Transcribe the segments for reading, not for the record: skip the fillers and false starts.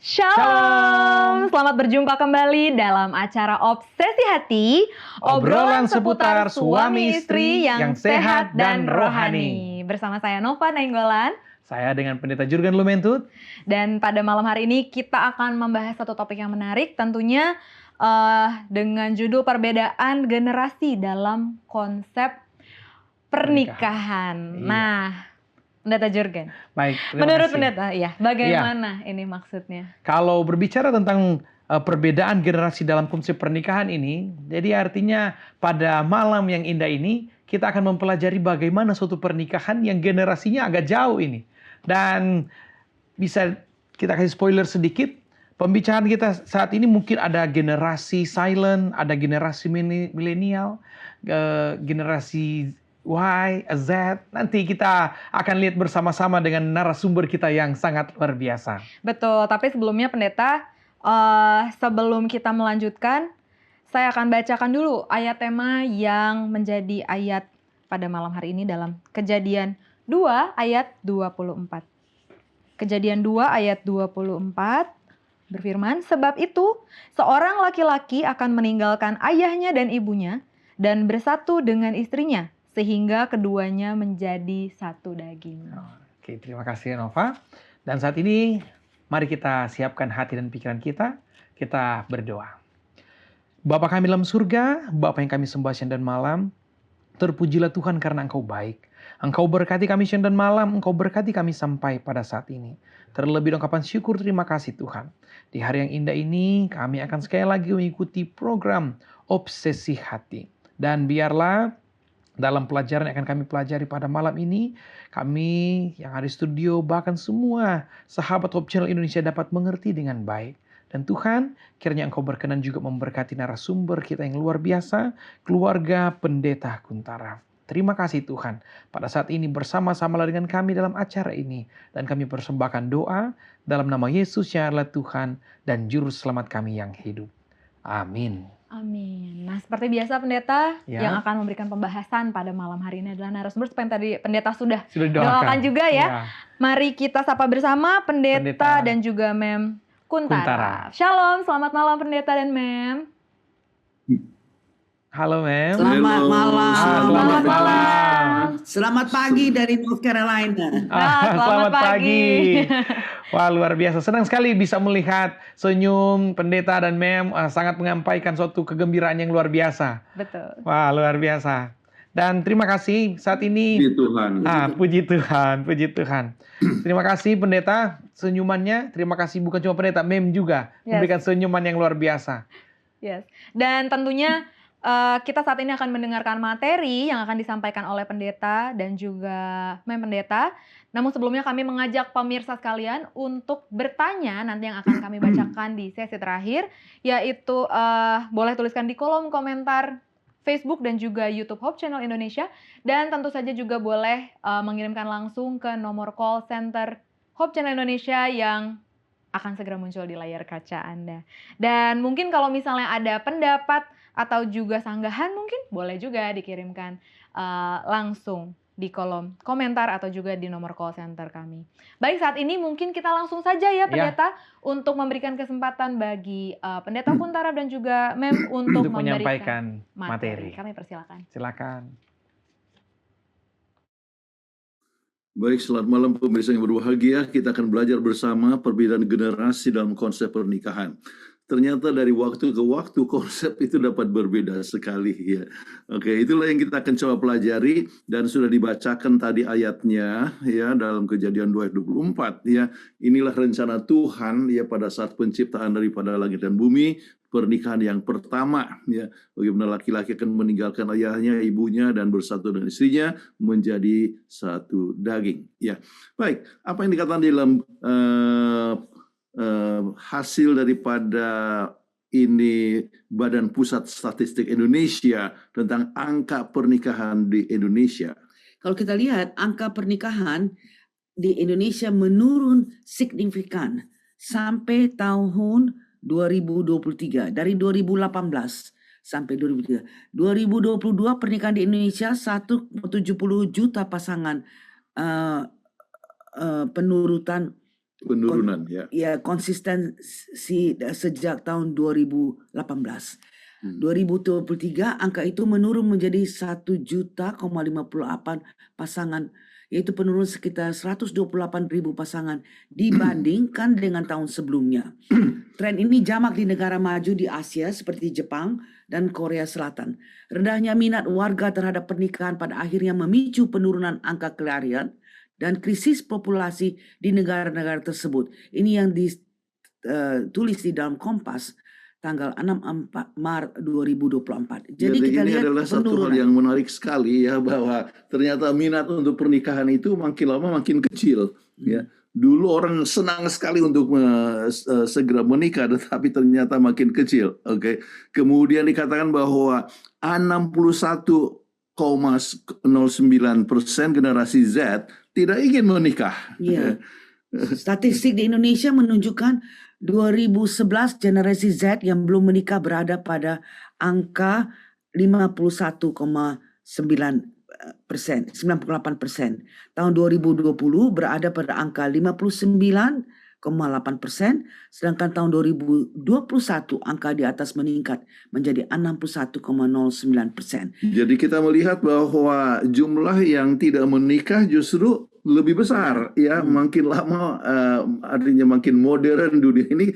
Shalom, selamat berjumpa kembali dalam acara Obsesi Hati, obrolan seputar suami istri yang sehat dan rohani. Bersama saya Nova Nainggolan. Saya dengan Pendeta Jurgen Lumentut. Dan pada malam hari ini kita akan membahas satu topik yang menarik, tentunya dengan judul perbedaan generasi dalam konsep pernikahan. Iya. Nah, Pendeta Jurgen. Baik, Menurut kasih. Pendeta, bagaimana ini maksudnya? Kalau berbicara tentang perbedaan generasi dalam konsep pernikahan ini, jadi artinya pada malam yang indah ini kita akan mempelajari bagaimana suatu pernikahan yang generasinya agak jauh ini. Dan bisa kita kasih spoiler sedikit, pembicaraan kita saat ini mungkin ada generasi silent, ada generasi milenial, generasi Y, Z. Nanti kita akan lihat bersama-sama dengan narasumber kita yang sangat luar biasa. Betul, tapi sebelumnya Pendeta, sebelum kita melanjutkan, saya akan bacakan dulu ayat tema yang menjadi ayat pada malam hari ini dalam Kejadian 2 ayat 24. Kejadian 2 ayat 24 berfirman, "Sebab itu seorang laki-laki akan meninggalkan ayahnya dan ibunya dan bersatu dengan istrinya, sehingga keduanya menjadi satu daging." Oke, terima kasih Nova. Dan saat ini mari kita siapkan hati dan pikiran kita. Kita berdoa. Bapa kami dalam surga, Bapa yang kami sembah siang dan malam, terpujilah Tuhan karena Engkau baik. Engkau berkati kami siang dan malam, Engkau berkati kami sampai pada saat ini. Terlebih ungkapan syukur terima kasih Tuhan. Di hari yang indah ini kami akan sekali lagi mengikuti program Obsesi Hati. Dan biarlah dalam pelajaran yang akan kami pelajari pada malam ini, kami yang ada di studio, bahkan semua sahabat Hope Channel Indonesia dapat mengerti dengan baik. Dan Tuhan, kiranya Engkau berkenan juga memberkati narasumber kita yang luar biasa, keluarga Pendeta Kuntara. Terima kasih Tuhan, pada saat ini bersama-sama dengan kami dalam acara ini. Dan kami persembahkan doa dalam nama Yesus yang adalah Tuhan dan Juru Selamat kami yang hidup. Amin. Amin. Nah, seperti biasa Pendeta yang akan memberikan pembahasan pada malam hari ini adalah narasumber seperti yang tadi Pendeta sudah doakan juga ya. Mari kita sapa bersama Pendeta dan juga Mem Kuntara. Shalom, selamat malam Pendeta dan Mem. Halo Mem. Selamat malam. Selamat malam. Selamat pagi dari North Carolina. Selamat pagi. Wah, luar biasa. Senang sekali bisa melihat senyum Pendeta dan Mem, sangat menyampaikan suatu kegembiraan yang luar biasa. Betul. Wah, luar biasa. Dan terima kasih saat ini. Puji Tuhan. Puji Tuhan, puji Tuhan. Terima kasih Pendeta senyumannya. Terima kasih bukan cuma Pendeta, Mem juga memberikan senyuman yang luar biasa. Yes. Dan tentunya kita saat ini akan mendengarkan materi yang akan disampaikan oleh Pendeta dan juga Mem Pendeta. Namun sebelumnya kami mengajak pemirsa sekalian untuk bertanya nanti yang akan kami bacakan di sesi terakhir. Yaitu boleh tuliskan di kolom komentar Facebook dan juga YouTube Hope Channel Indonesia. Dan tentu saja juga boleh mengirimkan langsung ke nomor call center Hope Channel Indonesia yang akan segera muncul di layar kaca Anda. Dan mungkin kalau misalnya ada pendapat atau juga sanggahan mungkin boleh juga dikirimkan langsung di kolom komentar atau juga di nomor call center kami. Baik, saat ini mungkin kita langsung saja ya Pendeta untuk memberikan kesempatan bagi Pendeta Kuntara dan juga Mem untuk menyampaikan materi. Kami persilakan. Silakan. Baik, selamat malam pemirsa yang berbahagia. Kita akan belajar bersama perbedaan generasi dalam konsep pernikahan. Ternyata dari waktu ke waktu konsep itu dapat berbeda sekali ya. Oke, itulah yang kita akan coba pelajari dan sudah dibacakan tadi ayatnya ya dalam Kejadian 2 ayat 24 ya. Inilah rencana Tuhan ya pada saat penciptaan daripada langit dan bumi, pernikahan yang pertama ya. Bagaimana laki-laki akan meninggalkan ayahnya, ibunya dan bersatu dengan istrinya menjadi satu daging ya. Baik, apa yang dikatakan dalam hasil daripada ini Badan Pusat Statistik Indonesia tentang angka pernikahan di Indonesia. Kalau kita lihat angka pernikahan di Indonesia menurun signifikan sampai tahun 2023 dari 2018 sampai 2023. 2022 pernikahan di Indonesia 170 juta pasangan penurutan Penurunan ya. Ya, konsistensi sejak tahun 2018. 2023 angka itu menurun menjadi 1,58 juta pasangan, yaitu penurunan sekitar 128.000 pasangan dibandingkan dengan tahun sebelumnya. Tren ini jamak di negara maju di Asia seperti Jepang dan Korea Selatan. Rendahnya minat warga terhadap pernikahan pada akhirnya memicu penurunan angka kelahiran dan krisis populasi di negara-negara tersebut. Ini yang ditulis di dalam Kompas tanggal 6 Maret 2024. Jadi kita ini lihat adalah satu hal yang menarik sekali ya, bahwa ternyata minat untuk pernikahan itu makin lama makin kecil ya. Dulu orang senang sekali untuk segera menikah, tetapi ternyata makin kecil. Oke. Kemudian dikatakan bahwa 61,09% generasi Z tidak ingin menikah. Ya. Statistik di Indonesia menunjukkan 2011 generasi Z yang belum menikah berada pada angka 51,98%. Tahun 2020 berada pada angka 59,8%, sedangkan tahun 2021 angka di atas meningkat menjadi 61,09%. Jadi kita melihat bahwa jumlah yang tidak menikah justru lebih besar ya, makin lama artinya makin modern dunia ini,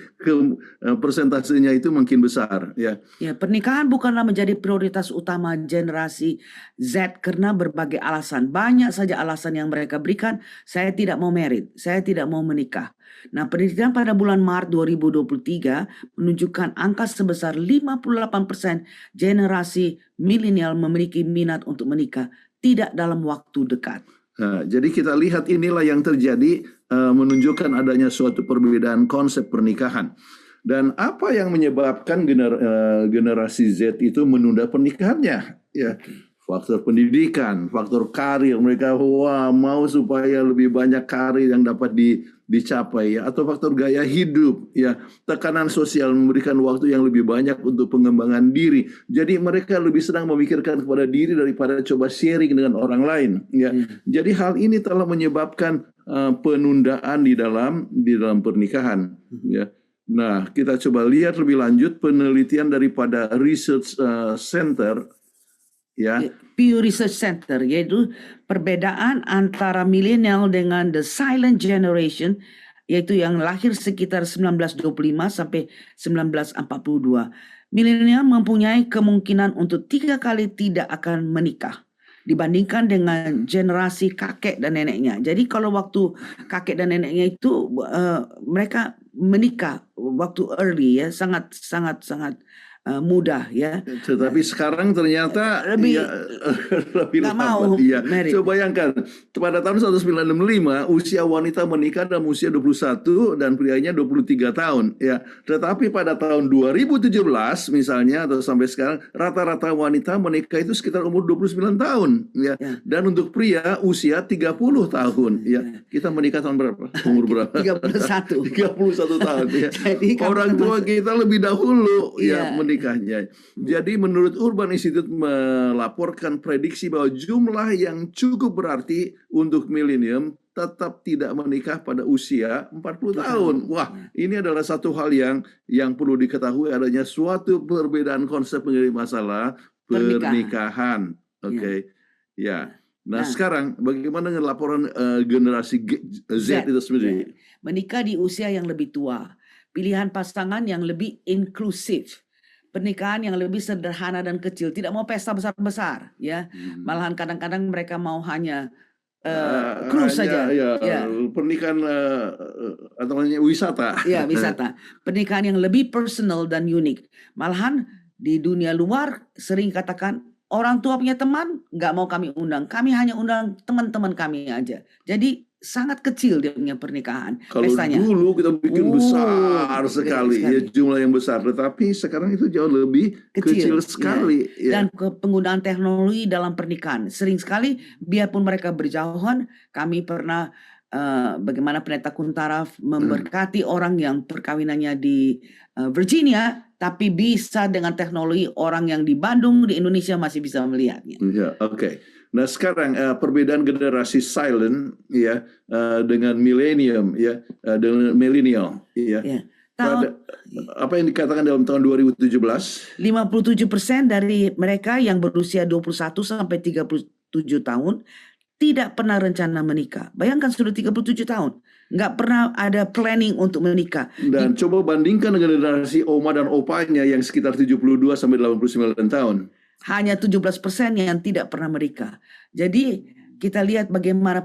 persentasenya itu makin besar ya. Ya, pernikahan bukanlah menjadi prioritas utama generasi Z karena berbagai alasan. Banyak saja alasan yang mereka berikan. Saya tidak mau married, saya tidak mau menikah. Nah, penelitian pada bulan Maret 2023 menunjukkan angka sebesar 58% generasi milenial memiliki minat untuk menikah tidak dalam waktu dekat. Nah, jadi kita lihat inilah yang terjadi, menunjukkan adanya suatu perbedaan konsep pernikahan. Dan apa yang menyebabkan generasi Z itu menunda pernikahannya? Ya, faktor pendidikan, faktor karir, mereka mau supaya lebih banyak karir yang dapat dicapai ya, atau faktor gaya hidup ya, tekanan sosial memberikan waktu yang lebih banyak untuk pengembangan diri. Jadi mereka lebih senang memikirkan kepada diri daripada coba sharing dengan orang lain ya. Jadi hal ini telah menyebabkan penundaan di dalam pernikahan ya. Nah, kita coba lihat lebih lanjut penelitian daripada Research Center ya. Pew Research Center, yaitu perbedaan antara milenial dengan the silent generation, yaitu yang lahir sekitar 1925 sampai 1942. Milenial mempunyai kemungkinan untuk 3 kali tidak akan menikah dibandingkan dengan generasi kakek dan neneknya. Jadi kalau waktu kakek dan neneknya itu mereka menikah waktu early ya, sangat mudah ya. Tetapi sekarang ternyata lebih lambat. Ya. Coba bayangkan, pada tahun 1965 usia wanita menikah dalam usia 21 dan prianya 23 tahun ya. Tetapi pada tahun 2017 misalnya atau sampai sekarang rata-rata wanita menikah itu sekitar umur 29 tahun ya. Dan untuk pria usia 30 tahun ya. Kita menikah tahun berapa? Umur berapa? 31 tahun ya. Jadi, orang tua kita lebih dahulu ya menikahnya. Jadi menurut Urban Institute melaporkan prediksi bahwa jumlah yang cukup berarti untuk milenium tetap tidak menikah pada usia 40 tahun. Wah, ini adalah satu hal yang perlu diketahui, adanya suatu perbedaan konsep mengenai masalah pernikahan. Oke. Ya. Nah, sekarang bagaimana dengan laporan generasi Z itu sendiri? Menikah di usia yang lebih tua, pilihan pasangan yang lebih inklusif, pernikahan yang lebih sederhana dan kecil, tidak mau pesta besar-besar ya. Malahan kadang-kadang mereka mau hanya cruise saja. Pernikahan atau wisata. Ya, wisata. Pernikahan yang lebih personal dan unik. Malahan di dunia luar sering katakan orang tua punya teman nggak mau kami undang, kami hanya undang teman-teman kami aja. Jadi sangat kecil dia punya pernikahan. Kalau pestanya. Dulu kita bikin besar sekali ya, jumlah yang besar, tetapi sekarang itu jauh lebih kecil sekali ya. Dan penggunaan teknologi dalam pernikahan sering sekali, biarpun mereka berjauhan, kami pernah bagaimana Pendeta Kuntara memberkati orang yang perkawinannya di Virginia, tapi bisa dengan teknologi orang yang di Bandung, di Indonesia masih bisa melihatnya. Ya, oke. Nah sekarang perbedaan generasi silent ya dengan millennium ya dengan millennial ya. Ya. Pada apa yang dikatakan dalam tahun 2017, 57% dari mereka yang berusia 21 sampai 37 tahun tidak pernah rencana menikah. Bayangkan sudah 37 tahun, nggak pernah ada planning untuk menikah. dan coba bandingkan dengan generasi oma dan opanya yang sekitar 72 sampai 89 tahun. Hanya 17% yang tidak pernah menikah. Jadi kita lihat bagaimana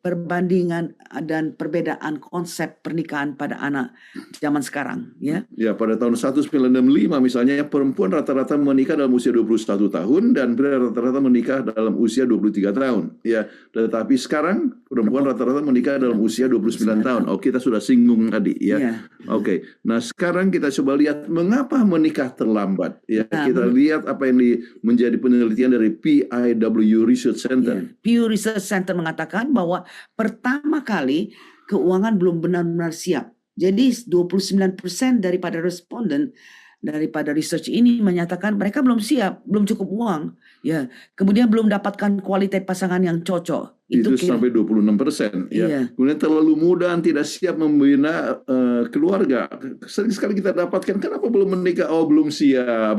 perbandingan dan perbedaan konsep pernikahan pada anak zaman sekarang, ya. Ya, pada tahun 1965 misalnya perempuan rata-rata menikah dalam usia 21 tahun dan pria rata-rata menikah dalam usia 23 tahun. Ya, tetapi sekarang perempuan rata-rata menikah dalam usia 29 tahun. Oh, kita sudah singgung tadi ya. Ya. Oke. Nah, sekarang kita coba lihat mengapa menikah terlambat. Ya, Nah, kita lihat apa yang menjadi penelitian dari PIW Research Center. Ya. Pew Research Center mengatakan bahwa pertama kali keuangan belum benar-benar siap. Jadi 29% daripada responden daripada research ini menyatakan mereka belum siap, belum cukup uang. Ya, kemudian belum dapatkan kualitas pasangan yang cocok. Itu sampai 26%. Ya. Iya. Kemudian terlalu muda dan tidak siap membina keluarga. Sering sekali kita dapatkan, kenapa belum menikah? Oh, belum siap.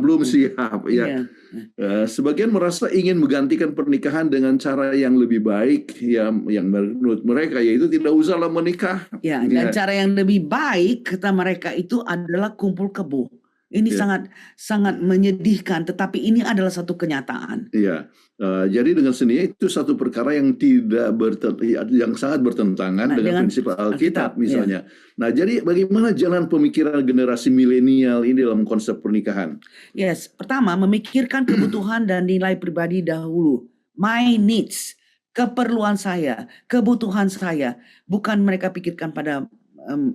Ya. Iya. Sebagian merasa ingin menggantikan pernikahan dengan cara yang lebih baik, ya, yang menurut mereka yaitu tidak usahlah menikah. Ya, dan cara yang lebih baik kata mereka itu adalah kumpul kebo. Ini sangat menyedihkan, tetapi ini adalah satu kenyataan. Iya, jadi dengan seni itu satu perkara yang yang sangat bertentangan dengan prinsip Alkitab misalnya. Ya. Nah, jadi bagaimana jalan pemikiran generasi milenial ini dalam konsep pernikahan? Yes, pertama memikirkan kebutuhan dan nilai pribadi dahulu. My needs, keperluan saya, kebutuhan saya, bukan mereka pikirkan pada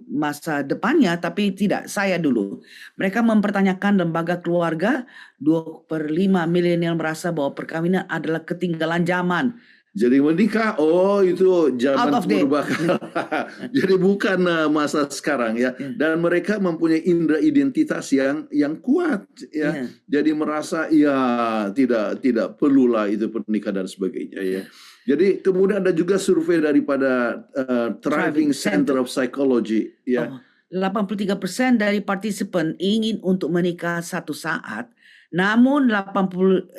masa depannya, tapi tidak, saya dulu. Mereka mempertanyakan lembaga keluarga. 2/5 milenial merasa bahwa perkawinan adalah ketinggalan zaman. Jadi menikah, oh itu zaman purba. Jadi bukan masa sekarang ya. Dan mereka mempunyai indera identitas yang kuat ya. Jadi merasa ya tidak perlulah itu pernikahan dan sebagainya ya. Jadi kemudian ada juga survei daripada Thriving Center of Psychology ya. 83% dari partisipan ingin untuk menikah satu saat. Namun 85%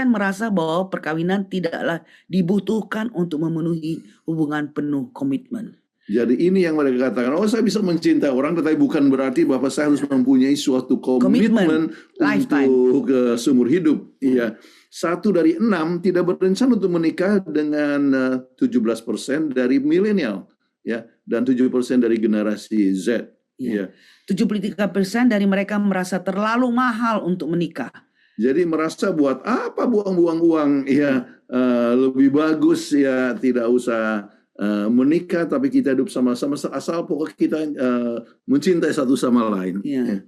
merasa bahwa perkawinan tidaklah dibutuhkan untuk memenuhi hubungan penuh komitmen. Jadi ini yang mereka katakan, oh saya bisa mencintai orang, tetapi bukan berarti bahwa saya harus mempunyai suatu komitmen untuk seumur hidup. Iya. 1 dari 6 tidak berencana untuk menikah dengan 17% dari milenial, ya, dan 7% dari generasi Z. Ya. 73% dari mereka merasa terlalu mahal untuk menikah. Jadi merasa buat apa buang-buang uang, ya, lebih bagus ya tidak usah menikah, tapi kita hidup sama-sama asal pokok kita mencintai satu sama lain. Ya.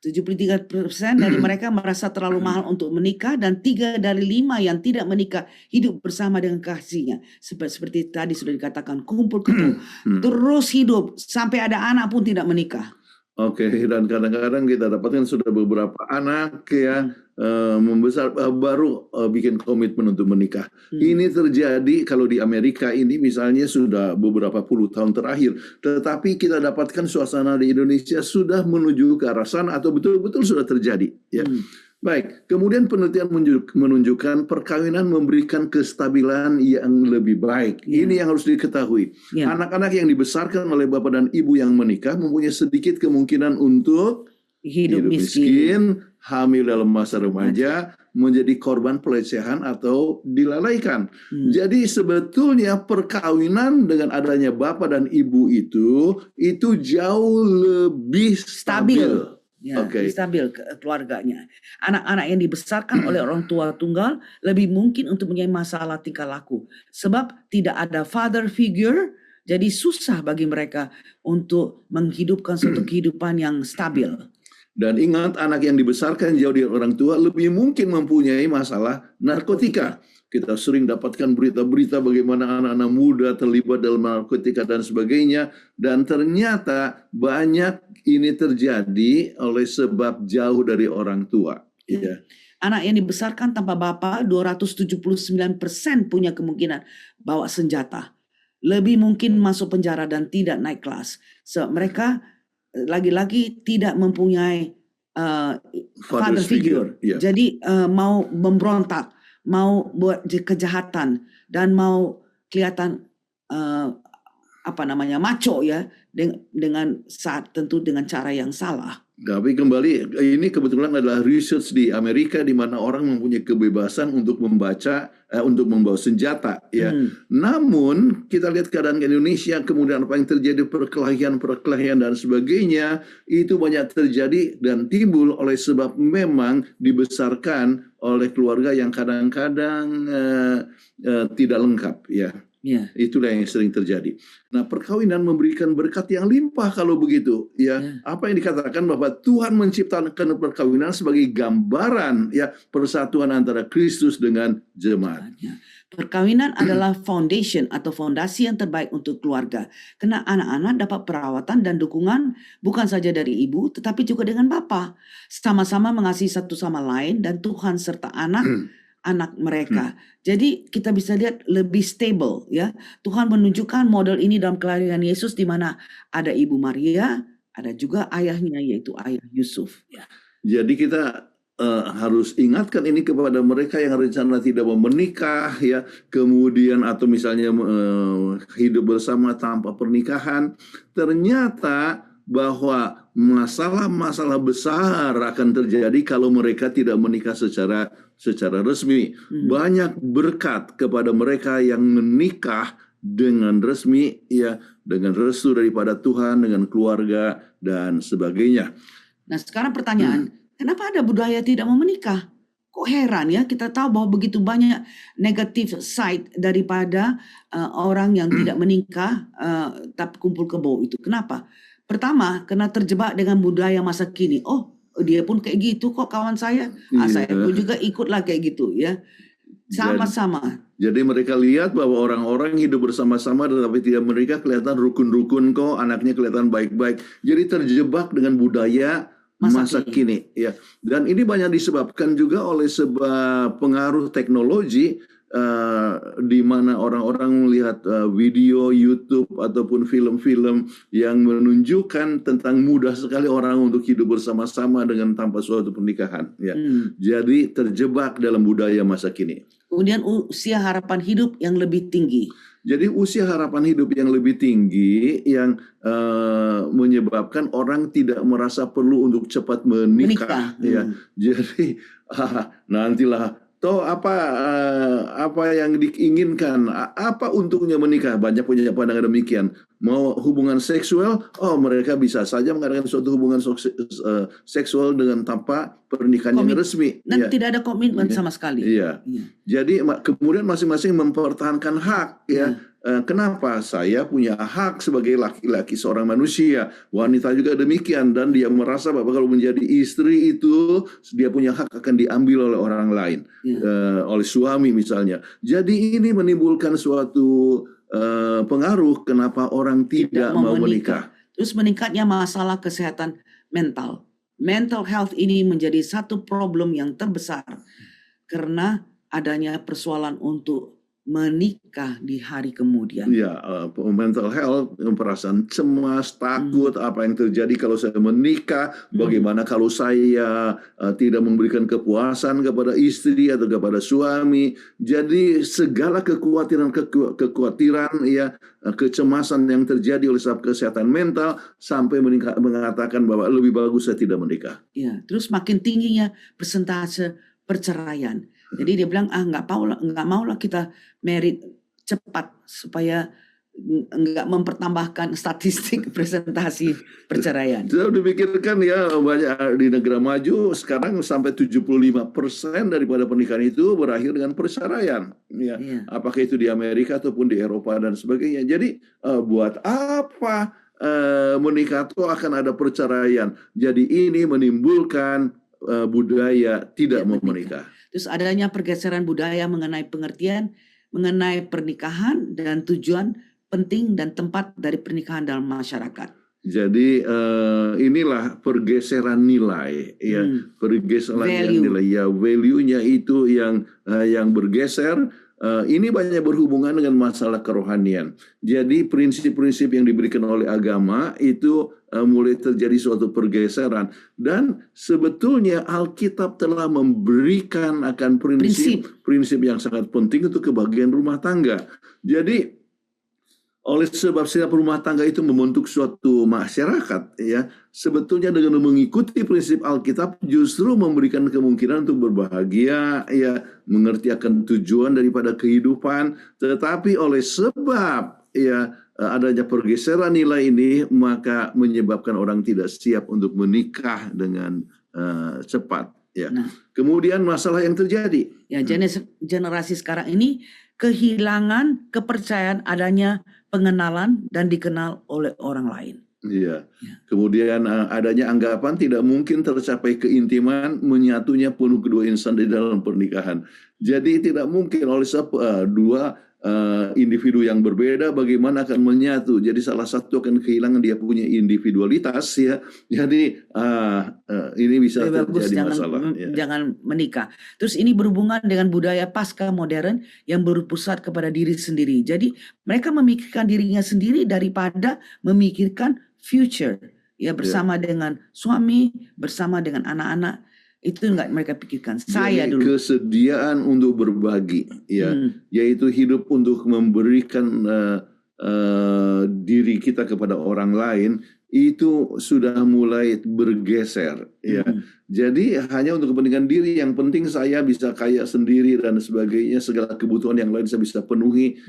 73% dari mereka merasa terlalu mahal untuk menikah, dan 3 dari 5 yang tidak menikah hidup bersama dengan kasihnya. Seperti tadi sudah dikatakan, kumpul terus hidup sampai ada anak pun tidak menikah. Oke, dan kadang-kadang kita dapatkan sudah beberapa anak ya membesar baru bikin komitmen untuk menikah. Ini terjadi kalau di Amerika ini misalnya sudah beberapa puluh tahun terakhir, tetapi kita dapatkan suasana di Indonesia sudah menuju ke arah sana atau betul-betul sudah terjadi. Ya. Baik, kemudian penelitian menunjukkan perkawinan memberikan kestabilan yang lebih baik. Ini yang harus diketahui. Anak-anak yang dibesarkan oleh bapak dan ibu yang menikah mempunyai sedikit kemungkinan untuk hidup miskin, hamil dalam masa remaja, menjadi korban pelecehan atau dilalaikan. Jadi sebetulnya perkawinan dengan adanya bapak dan ibu itu jauh lebih stabil. Ya, stabil keluarganya. Anak-anak yang dibesarkan oleh orang tua tunggal lebih mungkin untuk mempunyai masalah tingkah laku. Sebab tidak ada father figure, jadi susah bagi mereka untuk menghidupkan suatu kehidupan yang stabil. Dan ingat, anak yang dibesarkan jauh dari orang tua lebih mungkin mempunyai masalah narkotika. Kita sering dapatkan berita-berita bagaimana anak-anak muda terlibat dalam narkotika dan sebagainya. Dan ternyata banyak ini terjadi oleh sebab jauh dari orang tua. Ya. Anak yang dibesarkan tanpa bapa 279% punya kemungkinan bawa senjata. Lebih mungkin masuk penjara dan tidak naik kelas. Mereka lagi-lagi tidak mempunyai father figure. Ya. Jadi mau memberontak, mau buat kejahatan dan mau kelihatan macho ya, dengan saat tentu dengan cara yang salah. Tapi kembali, ini kebetulan adalah research di Amerika di mana orang mempunyai kebebasan untuk membaca, untuk membawa senjata. Ya. Namun kita lihat keadaan Indonesia, kemudian apa yang terjadi perkelahian dan sebagainya, itu banyak terjadi dan timbul oleh sebab memang dibesarkan oleh keluarga yang kadang-kadang tidak lengkap. Ya. Yeah. Itulah yang sering terjadi. Nah, perkawinan memberikan berkat yang limpah kalau begitu. Ya, apa yang dikatakan bahwa Tuhan menciptakan perkawinan sebagai gambaran ya persatuan antara Kristus dengan jemaat. Perkawinan adalah foundation atau fondasi yang terbaik untuk keluarga. Karena anak-anak dapat perawatan dan dukungan bukan saja dari ibu, tetapi juga dengan bapa. Sama-sama mengasihi satu sama lain dan Tuhan serta anak mereka. Jadi kita bisa lihat lebih stable ya. Tuhan menunjukkan model ini dalam kelahiran Yesus di mana ada Ibu Maria, ada juga ayahnya yaitu ayah Yusuf ya. Jadi kita harus ingatkan ini kepada mereka yang rencana tidak mau menikah ya, kemudian atau misalnya hidup bersama tanpa pernikahan, ternyata bahwa masalah-masalah besar akan terjadi kalau mereka tidak menikah secara resmi. Banyak berkat kepada mereka yang menikah dengan resmi ya, dengan restu daripada Tuhan, dengan keluarga dan sebagainya. Nah, sekarang pertanyaan, kenapa ada budaya tidak mau menikah? Kok heran ya, kita tahu bahwa begitu banyak negative side daripada orang yang tidak menikah tapi kumpul kebo itu. Kenapa? Pertama, karena terjebak dengan budaya masa kini. Oh, dia pun kayak gitu kok kawan saya. Saya pun juga ikutlah kayak gitu ya. Sama-sama. Jadi mereka lihat bahwa orang-orang hidup bersama-sama tetapi tidak menikah kelihatan rukun-rukun kok, anaknya kelihatan baik-baik. Jadi terjebak dengan budaya masa kini ya. Dan ini banyak disebabkan juga oleh sebab pengaruh teknologi. Di mana orang-orang melihat video YouTube ataupun film-film yang menunjukkan tentang mudah sekali orang untuk hidup bersama-sama dengan tanpa suatu pernikahan. Ya. Jadi terjebak dalam budaya masa kini. Kemudian usia harapan hidup yang lebih tinggi. Jadi usia harapan hidup yang lebih tinggi yang menyebabkan orang tidak merasa perlu untuk cepat menikah. Ya. Jadi nantilah. Toh apa yang diinginkan, apa untungnya menikah? Banyak punya pandangan demikian. Mau hubungan seksual, mereka bisa saja mengadakan suatu hubungan seksual dengan tanpa pernikahan yang resmi. Dan tidak ada komitmen sama sekali. Iya. Jadi kemudian masing-masing mempertahankan hak ya. Kenapa? Saya punya hak sebagai laki-laki seorang manusia. Wanita juga demikian dan dia merasa bahwa kalau menjadi istri itu dia punya hak akan diambil oleh orang lain, oleh suami misalnya. Jadi ini menimbulkan suatu pengaruh kenapa orang tidak mau menikah. Terus meningkatnya masalah kesehatan mental. Mental health ini menjadi satu problem yang terbesar karena adanya persoalan untuk menikah di hari kemudian. Ya, mental health, perasaan cemas, takut, apa yang terjadi kalau saya menikah, bagaimana kalau saya tidak memberikan kepuasan kepada istri atau kepada suami. Jadi segala kekhawatiran ya, kecemasan yang terjadi oleh sebab kesehatan mental sampai mengatakan bahwa lebih bagus saya tidak menikah. Ya, terus makin tingginya persentase perceraian. Jadi dia bilang nggak maulah kita married cepat supaya nggak mempertambahkan statistik presentasi perceraian. Sudah dipikirkan ya, banyak di negara maju sekarang sampai 75% daripada pernikahan itu berakhir dengan perceraian. Ya. Apakah itu di Amerika ataupun di Eropa dan sebagainya. Jadi buat apa menikah itu akan ada perceraian. Jadi ini menimbulkan budaya tidak mau menikah. Terus adanya pergeseran budaya mengenai pengertian, mengenai pernikahan dan tujuan penting dan tempat dari pernikahan dalam masyarakat. Jadi inilah pergeseran nilai, ya, pergeseran Value. nilai, ya, value-nya itu yang bergeser. Ini banyak berhubungan dengan masalah kerohanian. Jadi prinsip-prinsip yang diberikan oleh agama itu mulai terjadi suatu pergeseran. Dan sebetulnya Alkitab telah memberikan akan prinsip yang sangat penting untuk kebahagiaan rumah tangga. Jadi oleh sebab setiap rumah tangga itu membentuk suatu masyarakat, ya, sebetulnya dengan mengikuti prinsip Alkitab justru memberikan kemungkinan untuk berbahagia, ya, mengerti akan tujuan daripada kehidupan. Tetapi oleh sebab, ya, adanya pergeseran nilai ini, maka menyebabkan orang tidak siap untuk menikah dengan cepat, ya. Nah. Kemudian masalah yang terjadi, Ya, generasi sekarang ini kehilangan kepercayaan adanya pengenalan dan dikenal oleh orang lain. iya. Ya. Kemudian adanya anggapan tidak mungkin tercapai keintiman menyatunya penuh kedua insan di dalam pernikahan. Jadi tidak mungkin oleh dua individu yang berbeda bagaimana akan menyatu. Jadi salah satu akan kehilangan dia punya individualitas, ya. Jadi ini bisa Bagus, terjadi masalah. jangan menikah. Terus ini berhubungan dengan budaya pasca modern yang berpusat kepada diri sendiri. Jadi mereka memikirkan dirinya sendiri daripada memikirkan future, ya, bersama dengan suami, bersama dengan anak-anak. Itu enggak mereka pikirkan. Saya Jadi dulu. kesediaan untuk berbagi, ya, yaitu hidup untuk memberikan diri kita kepada orang lain, itu sudah mulai bergeser, ya. Jadi hanya untuk kepentingan diri, yang penting saya bisa kaya sendiri dan sebagainya, segala kebutuhan yang lain saya bisa penuhi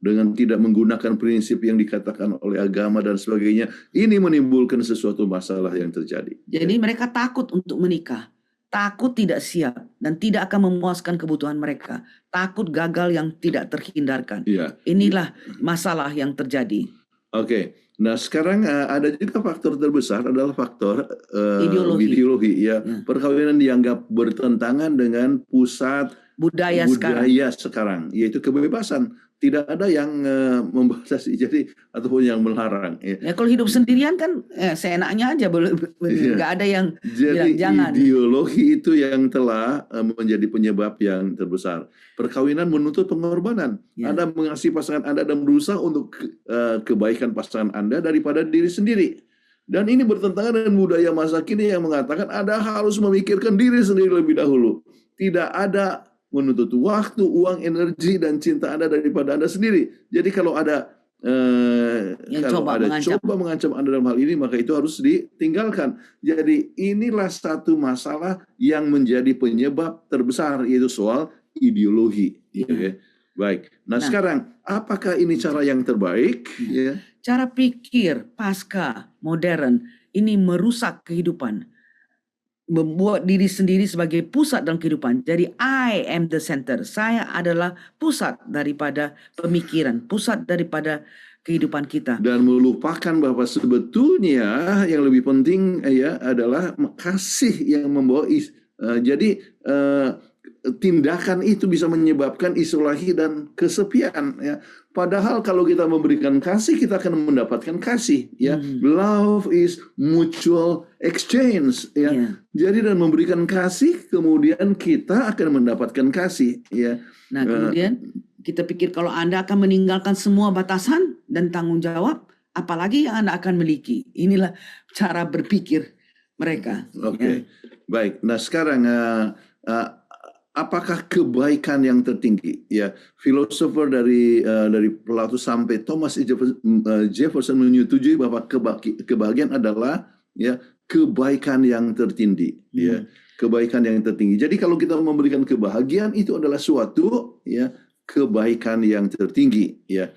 dengan tidak menggunakan prinsip yang dikatakan oleh agama dan sebagainya. Ini menimbulkan sesuatu masalah yang terjadi. Jadi mereka takut untuk menikah, takut tidak siap dan tidak akan memuaskan kebutuhan mereka, takut gagal yang tidak terhindarkan. Ya. Inilah masalah yang terjadi. Oke. Nah, sekarang ada juga faktor terbesar adalah faktor Ideologi. ya. Perkawinan dianggap bertentangan dengan pusat Budaya sekarang, yaitu kebebasan. Tidak ada yang membatasi, jadi ataupun yang melarang. Ya. Ya, kalau hidup sendirian kan seenaknya aja, nggak ada yang Jadi bilang jangan. ideologi itu yang telah menjadi penyebab yang terbesar. Perkawinan menuntut pengorbanan. Ya. Anda mengasihi pasangan Anda dan berusaha untuk kebaikan pasangan Anda daripada diri sendiri. Dan ini bertentangan dengan budaya masa kini yang mengatakan Anda harus memikirkan diri sendiri lebih dahulu. Tidak ada menuntut waktu, uang, energi, dan cinta Anda daripada Anda sendiri. Jadi kalau ada coba mengancam Anda dalam hal ini, maka itu harus ditinggalkan. Jadi inilah satu masalah yang menjadi penyebab terbesar, yaitu soal ideologi. Ya. Baik. Nah, sekarang apakah ini cara yang terbaik? Ya. Cara pikir pasca modern ini merusak kehidupan, membuat diri sendiri sebagai pusat dalam kehidupan. Jadi I am the center. Saya adalah pusat daripada pemikiran, pusat daripada kehidupan kita. Dan melupakan bahwa sebetulnya yang lebih penting, ya, adalah kasih yang membawa jadi tindakan itu bisa menyebabkan isolasi dan kesepian, ya. Padahal kalau kita memberikan kasih, kita akan mendapatkan kasih, ya. Love is mutual exchange, ya. Jadi dan memberikan kasih, kemudian kita akan mendapatkan kasih, ya. Nah, kemudian kita pikir kalau Anda akan meninggalkan semua batasan dan tanggung jawab, apalagi yang Anda akan miliki. Inilah cara berpikir mereka. Oke. Baik. Nah, sekarang apakah kebaikan yang tertinggi? Ya, filosofer dari Plato sampai Thomas Jefferson menyetujui bahwa kebahagiaan adalah, ya, kebaikan yang tertinggi. Ya, kebaikan yang tertinggi. Jadi kalau kita memberikan kebahagiaan, itu adalah suatu, ya, kebaikan yang tertinggi. Ya.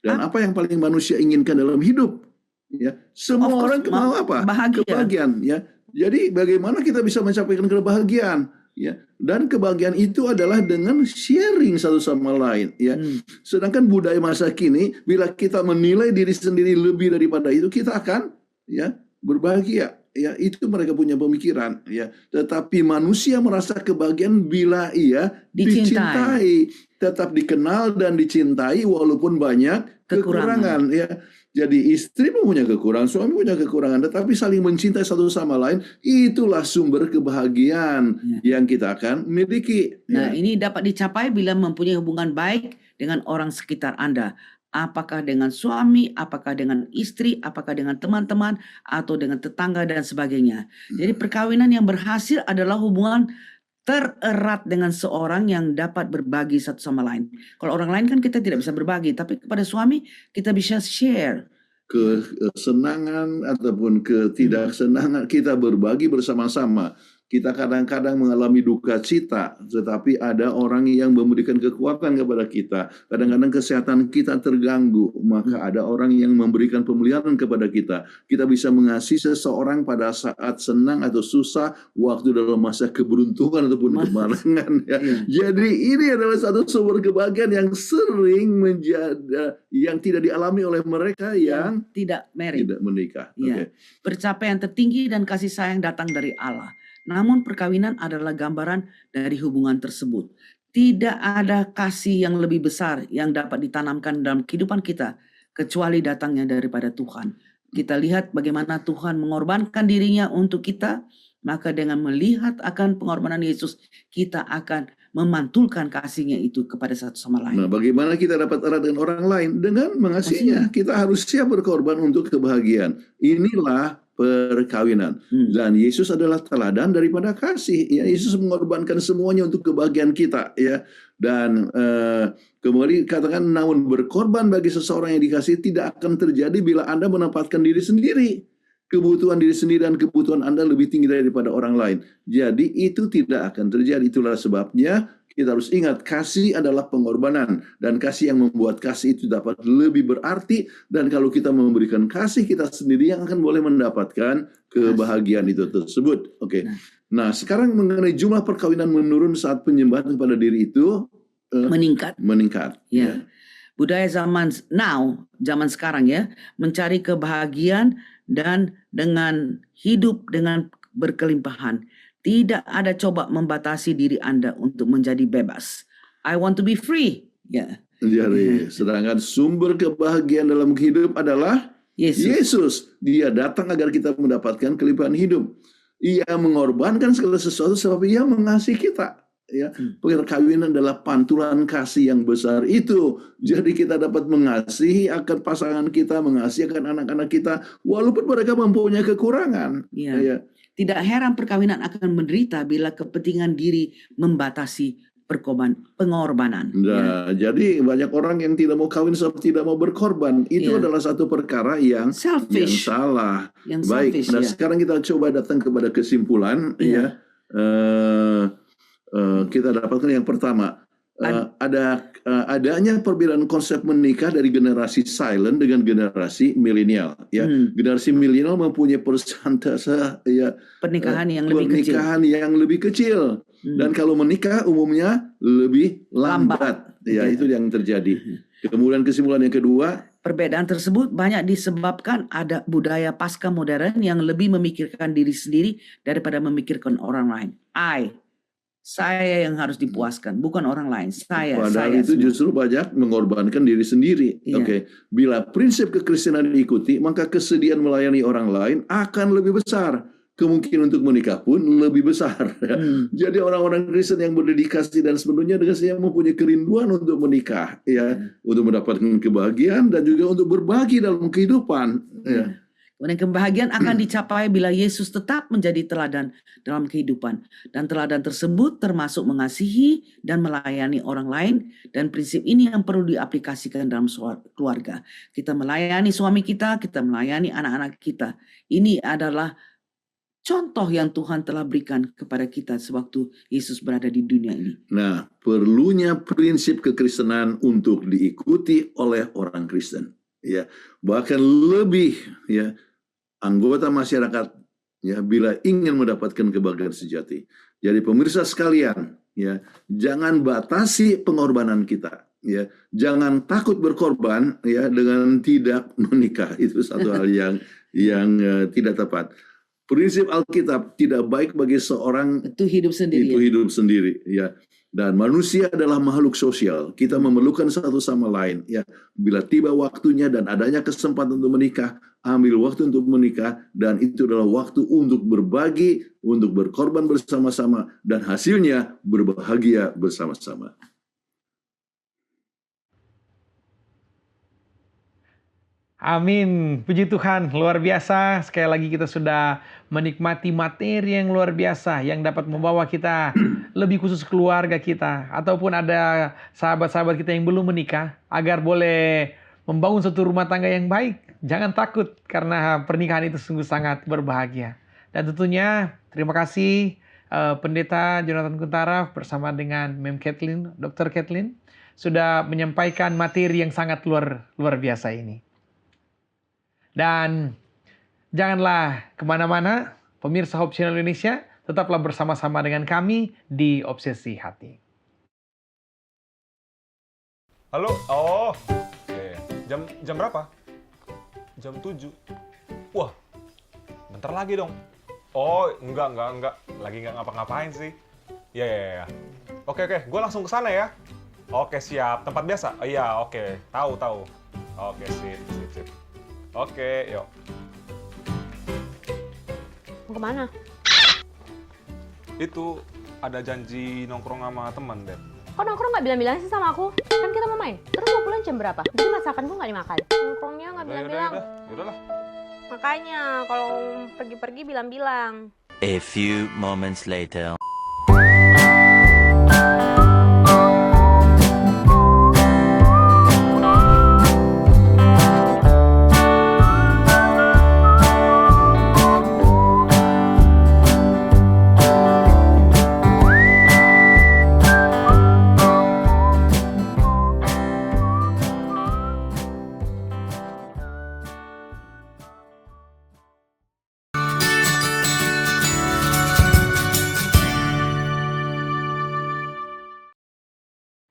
Dan apa yang paling manusia inginkan dalam hidup? Ya, semua orang mau apa? Bahagia. Kebahagiaan. Ya. Jadi bagaimana kita bisa mencapai kebahagiaan? Ya, dan kebahagiaan itu adalah dengan sharing satu sama lain, ya. Sedangkan budaya masa kini, bila kita menilai diri sendiri lebih daripada itu, kita akan, ya, berbahagia, ya. Itu mereka punya pemikiran, ya. Tetapi manusia merasa kebahagiaan bila ia dicintai, tetap dikenal dan dicintai walaupun banyak kekurangan, ya. Jadi istri punya kekurangan, suami punya kekurangan, tetapi saling mencintai satu sama lain, itulah sumber kebahagiaan yang kita akan miliki. Nah, ini dapat dicapai bila mempunyai hubungan baik dengan orang sekitar Anda. Apakah dengan suami, apakah dengan istri, apakah dengan teman-teman, atau dengan tetangga dan sebagainya. Jadi perkawinan yang berhasil adalah hubungan tererat dengan seorang yang dapat berbagi satu sama lain. Kalau orang lain kan kita tidak bisa berbagi, tapi kepada suami kita bisa share. Kesenangan ataupun ketidaksenangan kita berbagi bersama-sama. Kita kadang-kadang mengalami duka cita, tetapi ada orang yang memberikan kekuatan kepada kita. Kadang-kadang kesehatan kita terganggu, maka ada orang yang memberikan pemeliharaan kepada kita. Kita bisa mengasihi seseorang pada saat senang atau susah, waktu dalam masa keberuntungan ataupun kemalangan. Jadi ini adalah satu sumber kebahagiaan yang sering menjadi yang tidak dialami oleh mereka yang tidak married, tidak menikah. Pencapaian tertinggi dan kasih sayang datang dari Allah. Namun perkawinan adalah gambaran dari hubungan tersebut. Tidak ada kasih yang lebih besar yang dapat ditanamkan dalam kehidupan kita kecuali datangnya daripada Tuhan. Kita lihat bagaimana Tuhan mengorbankan dirinya untuk kita, maka dengan melihat akan pengorbanan Yesus, kita akan memantulkan kasihnya itu kepada satu sama lain. Nah, bagaimana kita dapat erat dengan orang lain? Dengan mengasihinya. Kita harus siap berkorban untuk kebahagiaan. Inilah perkawinan. Dan Yesus adalah teladan daripada kasih. Ya, Yesus mengorbankan semuanya untuk kebahagiaan kita. Ya, dan kembali katakan, namun berkorban bagi seseorang yang dikasihi tidak akan terjadi bila Anda menempatkan diri sendiri. Kebutuhan diri sendiri dan kebutuhan Anda lebih tinggi daripada orang lain. Jadi itu tidak akan terjadi. Itulah sebabnya kita harus ingat, kasih adalah pengorbanan, dan kasih yang membuat kasih itu dapat lebih berarti. Dan kalau kita memberikan kasih, kita sendiri yang akan boleh mendapatkan kebahagiaan itu tersebut. Oke. Nah, sekarang mengenai jumlah perkawinan menurun saat penyembahan kepada diri itu meningkat. Ya. Budaya zaman sekarang ya, mencari kebahagiaan dan dengan hidup dengan berkelimpahan. Tidak ada coba membatasi diri Anda untuk menjadi bebas. I want to be free. Ya. Jadi, sedangkan sumber kebahagiaan dalam hidup adalah Yesus. Dia datang agar kita mendapatkan kelimpahan hidup. Ia mengorbankan segala sesuatu sebab Ia mengasihi kita. Ya, perkawinan adalah pantulan kasih yang besar itu. Jadi kita dapat mengasihi akan pasangan kita, mengasihi akan anak-anak kita, walaupun mereka mempunyai kekurangan. Ya. Tidak heran perkawinan akan menderita bila kepentingan diri membatasi pengorbanan. Nah, jadi banyak orang yang tidak mau kawin sebab tidak mau berkorban. Itu adalah satu perkara yang salah. Baik. Nah, sekarang kita coba datang kepada kesimpulan. Kita dapatkan yang pertama, adanya perbedaan konsep menikah dari generasi silent dengan generasi milenial. Ya, generasi milenial mempunyai persentase pernikahan yang lebih kecil. Dan kalau menikah umumnya lebih lambat. Ya, itu yang terjadi. Kemudian kesimpulan yang kedua, perbedaan tersebut banyak disebabkan ada budaya pasca modern yang lebih memikirkan diri sendiri daripada memikirkan orang lain. Saya yang harus dipuaskan, bukan orang lain. Padahal itu justru banyak mengorbankan diri sendiri. Bila prinsip kekristenan diikuti, maka kesediaan melayani orang lain akan lebih besar. Kemungkinan untuk menikah pun lebih besar. Jadi orang-orang Kristen yang berdedikasi dan sepenuhnya dengan saya mempunyai kerinduan untuk menikah, untuk mendapatkan kebahagiaan dan juga untuk berbagi dalam kehidupan. Kemudian kebahagiaan akan dicapai bila Yesus tetap menjadi teladan dalam kehidupan. Dan teladan tersebut termasuk mengasihi dan melayani orang lain. Dan prinsip ini yang perlu diaplikasikan dalam keluarga. Kita melayani suami kita, kita melayani anak-anak kita. Ini adalah contoh yang Tuhan telah berikan kepada kita sewaktu Yesus berada di dunia ini. Nah, perlunya prinsip kekristenan untuk diikuti oleh orang Kristen. Ya, bahkan lebih anggota masyarakat bila ingin mendapatkan kebahagiaan sejati. Jadi pemirsa sekalian, jangan batasi pengorbanan kita. Jangan takut berkorban dengan tidak menikah. Itu satu hal yang tidak tepat. Prinsip Alkitab tidak baik bagi seorang itu hidup sendiri. Itu hidup sendiri. Dan manusia adalah makhluk sosial. Kita memerlukan satu sama lain. Ya, bila tiba waktunya dan adanya kesempatan untuk menikah, ambil waktu untuk menikah, dan itu adalah waktu untuk berbagi, untuk berkorban bersama-sama, dan hasilnya berbahagia bersama-sama. Amin. Puji Tuhan, luar biasa. Sekali lagi kita sudah menikmati materi yang luar biasa yang dapat membawa kita lebih khusus keluarga kita ataupun ada sahabat-sahabat kita yang belum menikah agar boleh membangun satu rumah tangga yang baik. Jangan takut karena pernikahan itu sungguh sangat berbahagia. Dan tentunya terima kasih Pendeta Jonathan Kuntara bersama dengan Mem Kathleen, Dr. Kathleen sudah menyampaikan materi yang sangat luar biasa ini. Dan janganlah kemana-mana, pemirsa Hope Channel Indonesia, tetaplah bersama-sama dengan kami di Obsesi Hati. Halo? Oh, oke. Jam berapa? Jam 7. Wah, bentar lagi dong. Oh, enggak. Lagi nggak ngapa-ngapain sih. Ya. Oke, gue langsung ke sana ya. Oke, siap. Tempat biasa? Oh, iya, oke. Tahu. Oke, sip. Oke, yuk. Mau kemana? Itu ada janji nongkrong sama teman, Dep. Kok nongkrong nggak bilang-bilang sih sama aku? Kan kita mau main. Terus mau pulang jam berapa? Jadi masakan gue nggak dimakan. Nongkrongnya nggak bilang-bilang. Yaudahlah. Makanya kalau pergi-pergi bilang-bilang. A few moments later.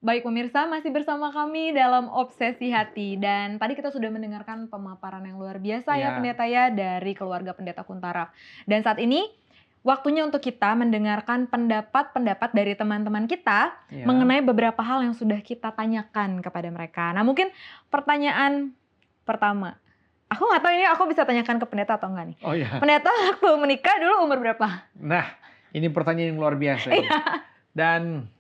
Baik pemirsa, masih bersama kami dalam Obsesi Hati. Dan tadi kita sudah mendengarkan pemaparan yang luar biasa ya pendeta ya dari keluarga pendeta Kuntara. Dan saat ini waktunya untuk kita mendengarkan pendapat-pendapat dari teman-teman kita mengenai beberapa hal yang sudah kita tanyakan kepada mereka. Nah mungkin pertanyaan pertama, aku nggak tahu ini aku bisa tanyakan ke pendeta atau enggak nih. Oh iya. Pendeta waktu menikah dulu umur berapa? Nah, ini pertanyaan yang luar biasa. Ya. Dan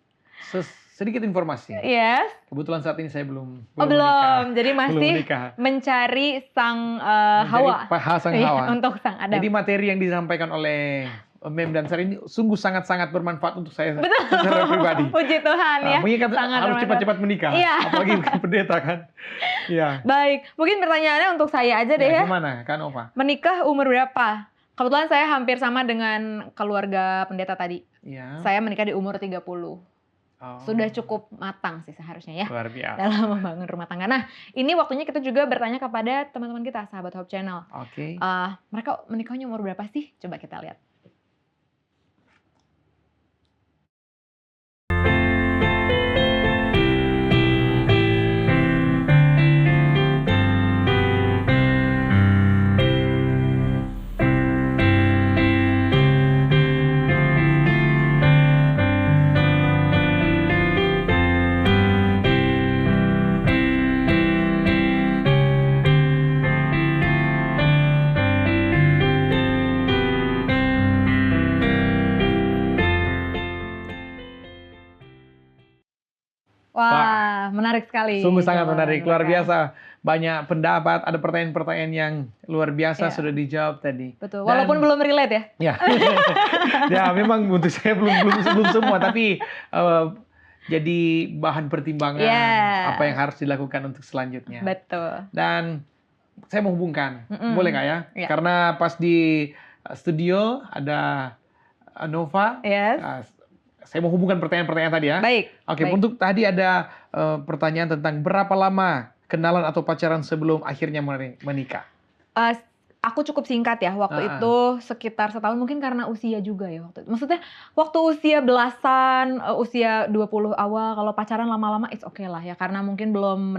sedikit informasi. Yes. Kebetulan saat ini saya belum belum. menikah. Jadi masih mencari sang Hawa. Sang Hawa. Untuk sang Adam. Jadi materi yang disampaikan oleh Mem dan Sari ini sungguh sangat-sangat bermanfaat untuk saya secara pribadi. Puji Tuhan ya. Mungkin harus cepat-cepat menikah. Iya. Apalagi pendeta kan. Iya. Baik, mungkin pertanyaannya untuk saya aja deh ya. Gimana kan Ova? Menikah umur berapa? Kebetulan saya hampir sama dengan keluarga pendeta tadi. Iya. Saya menikah di umur 30. Sudah cukup matang sih seharusnya ya. Luar biasa. Dalam membangun rumah tangga. Nah, ini waktunya kita juga bertanya kepada teman-teman kita, sahabat Hope Channel. Oke. Mereka menikahnya umur berapa sih? Coba kita lihat. Wah, menarik sekali. Sungguh sangat menarik, luar biasa. Banyak pendapat, ada pertanyaan-pertanyaan yang luar biasa sudah dijawab tadi. Betul, walaupun belum relate ya. Ya, ya memang untuk saya belum semua, tapi jadi bahan pertimbangan apa yang harus dilakukan untuk selanjutnya. Betul. Dan saya menghubungkan, boleh nggak ya? Ya. Karena pas di studio ada Nova. Yes. Saya mau hubungkan pertanyaan-pertanyaan tadi ya. Baik. Oke, untuk tadi ada pertanyaan tentang berapa lama kenalan atau pacaran sebelum akhirnya menikah. Aku cukup singkat ya, waktu itu sekitar setahun, mungkin karena usia juga ya waktu itu. Maksudnya waktu usia belasan, usia 20 awal, kalau pacaran lama-lama it's okay lah ya, karena mungkin belum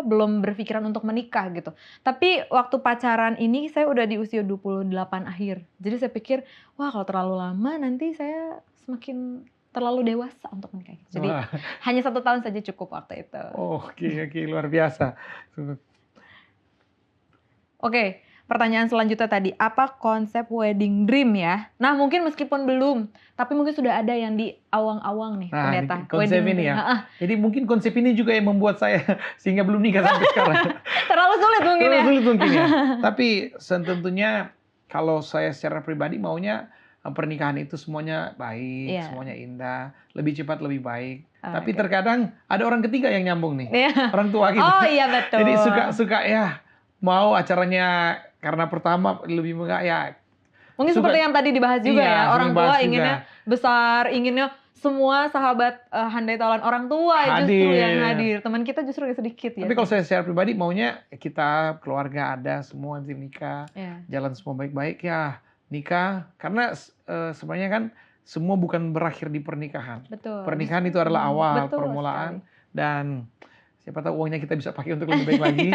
belum berpikiran untuk menikah gitu. Tapi waktu pacaran ini saya udah di usia 28 akhir. Jadi saya pikir, wah kalau terlalu lama nanti saya semakin terlalu dewasa untuk menikah. Jadi Wah, hanya 1 tahun saja cukup waktu itu. oke, luar biasa. Oke, pertanyaan selanjutnya tadi, apa konsep wedding dream ya? Nah, mungkin meskipun belum, tapi mungkin sudah ada yang di awang-awang nih, Nah, pendeta. konsep Wedding ini dream. ya. Heeh. Jadi mungkin konsep ini juga yang membuat saya sehingga belum nikah sampai sekarang. Terlalu sulit mungkin ya. Sulit mungkin ya. Tapi tentunya kalau saya secara pribadi maunya pernikahan itu semuanya baik, Iya. semuanya indah, lebih cepat lebih baik. Tapi Oke. terkadang ada orang ketiga yang nyambung nih, Iya. orang tua gitu. Oh iya betul. Jadi suka ya mau acaranya karena pertama lebih megah ya. Mungkin suka- seperti yang tadi dibahas juga Iya, ya, orang sering tua bahas inginnya besar, inginnya semua sahabat handai taulan orang tua justru yang Hadir. hadir. Teman kita justru sedikit ya. Tapi kalau saya secara pribadi maunya kita keluarga ada semua nanti nikah, Iya. jalan semua baik-baik ya nikah. Karena sebenarnya kan semua bukan berakhir di pernikahan. Betul. Pernikahan itu adalah awal, Betul permulaan, sekali. dan siapa tahu uangnya kita bisa pakai untuk lebih baik lagi,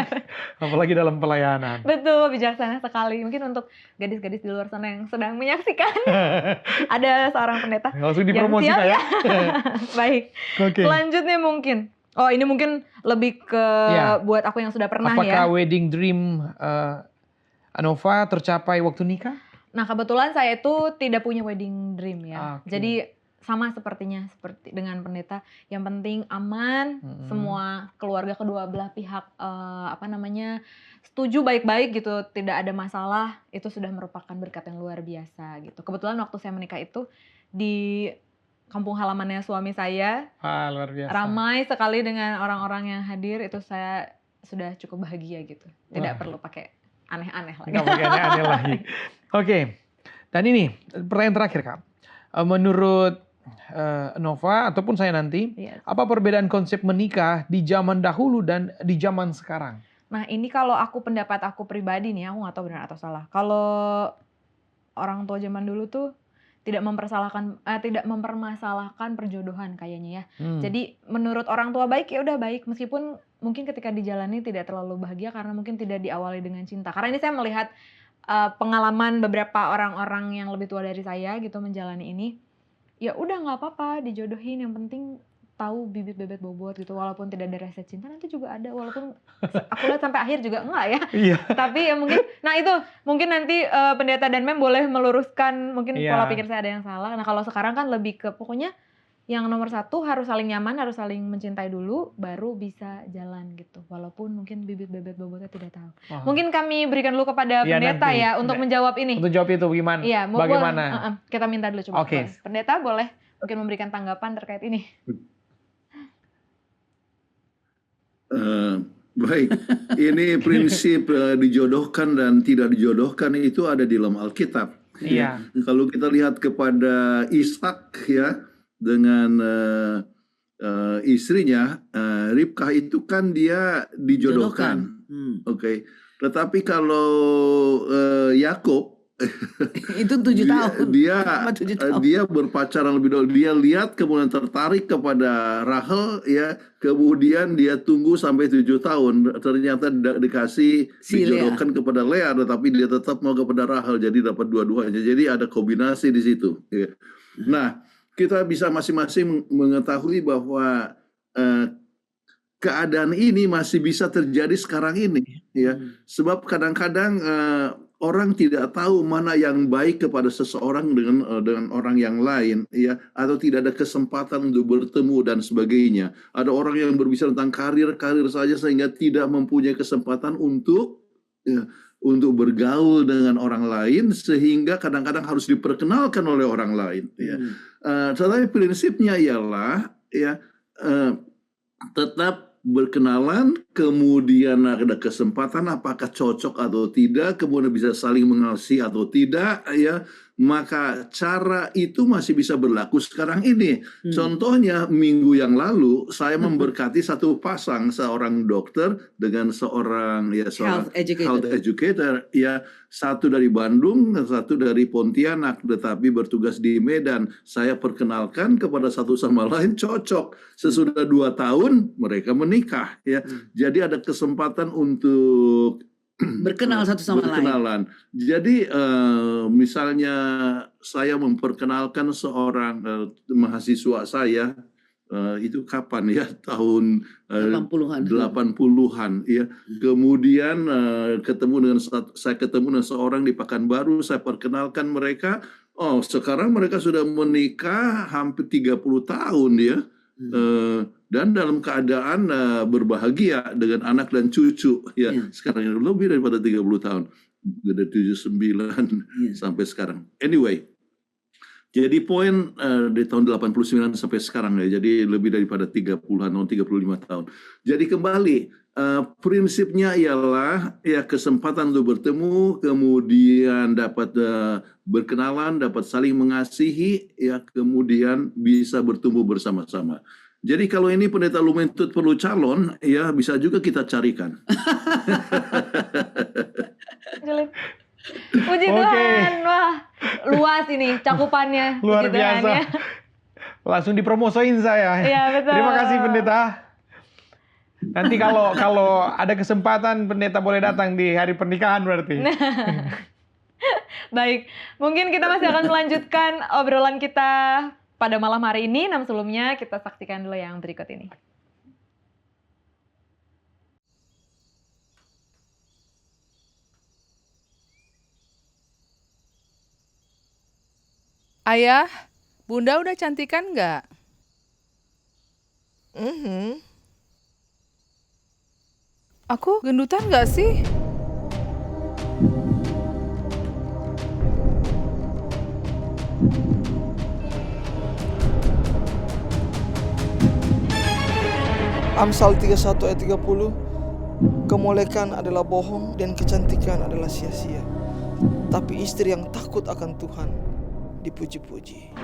apalagi dalam pelayanan. Betul, bijaksana sekali. Mungkin untuk gadis-gadis di luar sana yang sedang menyaksikan, ada seorang pendeta. Langsung yang dipromosi siap ya. Baik. Oke. Selanjutnya mungkin, oh ini mungkin lebih ke Ya. buat aku yang sudah pernah Apakah ya. wedding dream Anova tercapai waktu nikah? Nah kebetulan saya itu tidak punya wedding dream ya. Oke. Jadi sama sepertinya seperti dengan pendeta. Yang penting aman, Mm-mm. semua keluarga kedua belah pihak setuju baik-baik gitu, tidak ada masalah. Itu sudah merupakan berkat yang luar biasa gitu. Kebetulan waktu saya menikah itu di kampung halamannya suami saya, Wah, luar biasa. ramai sekali dengan orang-orang yang hadir. Itu saya sudah cukup bahagia gitu. Tidak Wah. perlu pakai aneh-aneh lagi. Nggak pakai aneh-aneh lagi. Oke. Dan ini pertanyaan terakhir Kak. Menurut Nova ataupun saya nanti, Yes. apa perbedaan konsep menikah di zaman dahulu dan di zaman sekarang? Nah ini kalau pendapat aku pribadi nih, aku nggak tahu benar atau salah. Kalau orang tua zaman dulu tuh tidak mempermasalahkan perjodohan kayaknya ya. Jadi menurut orang tua baik ya udah baik, meskipun mungkin ketika dijalani tidak terlalu bahagia karena mungkin tidak diawali dengan cinta. Karena ini saya melihat pengalaman beberapa orang-orang yang lebih tua dari saya gitu menjalani ini. Ya udah nggak apa-apa dijodohin, yang penting tahu bibit bebet bobot gitu, walaupun tidak ada rasa cinta nanti juga ada, walaupun aku lihat sampai akhir juga enggak ya. Iya. Tapi ya mungkin, nah itu mungkin nanti pendeta dan mem boleh meluruskan mungkin Iya. pola pikir saya ada yang salah. Nah kalau sekarang kan lebih ke pokoknya yang nomor satu harus saling nyaman, harus saling mencintai dulu, baru bisa jalan gitu. Walaupun mungkin bibit bebet bobotnya tidak tahu. Wah. Mungkin kami berikan dulu kepada Iya, pendeta nanti. ya untuk menjawab ini. Untuk jawab itu gimana? Iya, Bagaimana? kita minta dulu coba. Oke. Boleh. Pendeta boleh mungkin memberikan tanggapan terkait ini. Baik, ini prinsip dijodohkan dan tidak dijodohkan itu ada di dalam Alkitab. Iya. Kalau kita lihat kepada Ishak ya dengan istrinya Ribkah itu kan dia dijodohkan. Oke. Tetapi kalau Yakub Itu 7 tahun. Sama 7 tahun. Dia berpacaran lebih dahulu. Dia lihat kemudian tertarik kepada Rahel ya, kemudian dia tunggu sampai 7 tahun. Ternyata dikasih Si Lea. dijodohkan kepada Lea, tetapi dia tetap mau kepada Rahel. Jadi dapat dua-duanya. Jadi ada kombinasi di situ. Ya. Nah, kita bisa masing-masing mengetahui bahwa keadaan ini masih bisa terjadi sekarang ini, ya. Sebab kadang-kadang orang tidak tahu mana yang baik kepada seseorang dengan orang yang lain, ya, atau tidak ada kesempatan untuk bertemu dan sebagainya. Ada orang yang berbicara tentang karir saja sehingga tidak mempunyai kesempatan untuk bergaul dengan orang lain, sehingga kadang-kadang harus diperkenalkan oleh orang lain, ya. Tetapi prinsipnya ialah ya tetap berkenalan, kemudian ada kesempatan apakah cocok atau tidak, kemudian bisa saling mengasihi atau tidak, ya, maka cara itu masih bisa berlaku sekarang ini. Contohnya minggu yang lalu saya memberkati satu pasang, seorang dokter dengan seorang Health educator, ya, satu dari Bandung, satu dari Pontianak, tetapi bertugas di Medan. Saya perkenalkan kepada satu sama lain, cocok. Sesudah 2 tahun mereka menikah, ya. Jadi ada kesempatan untuk Berkenal satu sama lain. berkenalan. Jadi misalnya saya memperkenalkan seorang mahasiswa saya itu kapan ya, tahun 80-an. 80-an ya. Kemudian saya ketemu dengan seorang di Pekanbaru, saya perkenalkan mereka. Oh, sekarang mereka sudah menikah hampir 30 tahun ya. Dan dalam keadaan berbahagia dengan anak dan cucu ya. Sekarang ini lebih daripada 30 tahun. Dari 79 sampai sekarang. Anyway, jadi poin dari tahun 89 sampai sekarang ya. Jadi lebih daripada 30-an, 35 tahun. Jadi kembali prinsipnya ialah ya kesempatan untuk bertemu, kemudian dapat berkenalan, dapat saling mengasihi, ya kemudian bisa bertumbuh bersama-sama. Jadi kalau ini pendeta Lumentut perlu calon, ya bisa juga kita carikan. Puji Tuhan, wah luas ini cakupannya. Luar Puji Tuhan, biasa. ya. Langsung dipromosoin saya. Iya, betul. Terima kasih pendeta. Nanti kalau ada kesempatan pendeta boleh datang di hari pernikahan berarti. Baik, mungkin kita masih akan melanjutkan obrolan kita pada malam hari ini. Namun sebelumnya kita saksikan dulu yang berikut ini. Ayah, Bunda udah cantikan nggak? Aku gendutan nggak sih? Amsal 31 ayat 30, kemolekan adalah bohong dan kecantikan adalah sia-sia. Tapi istri yang takut akan Tuhan dipuji-puji.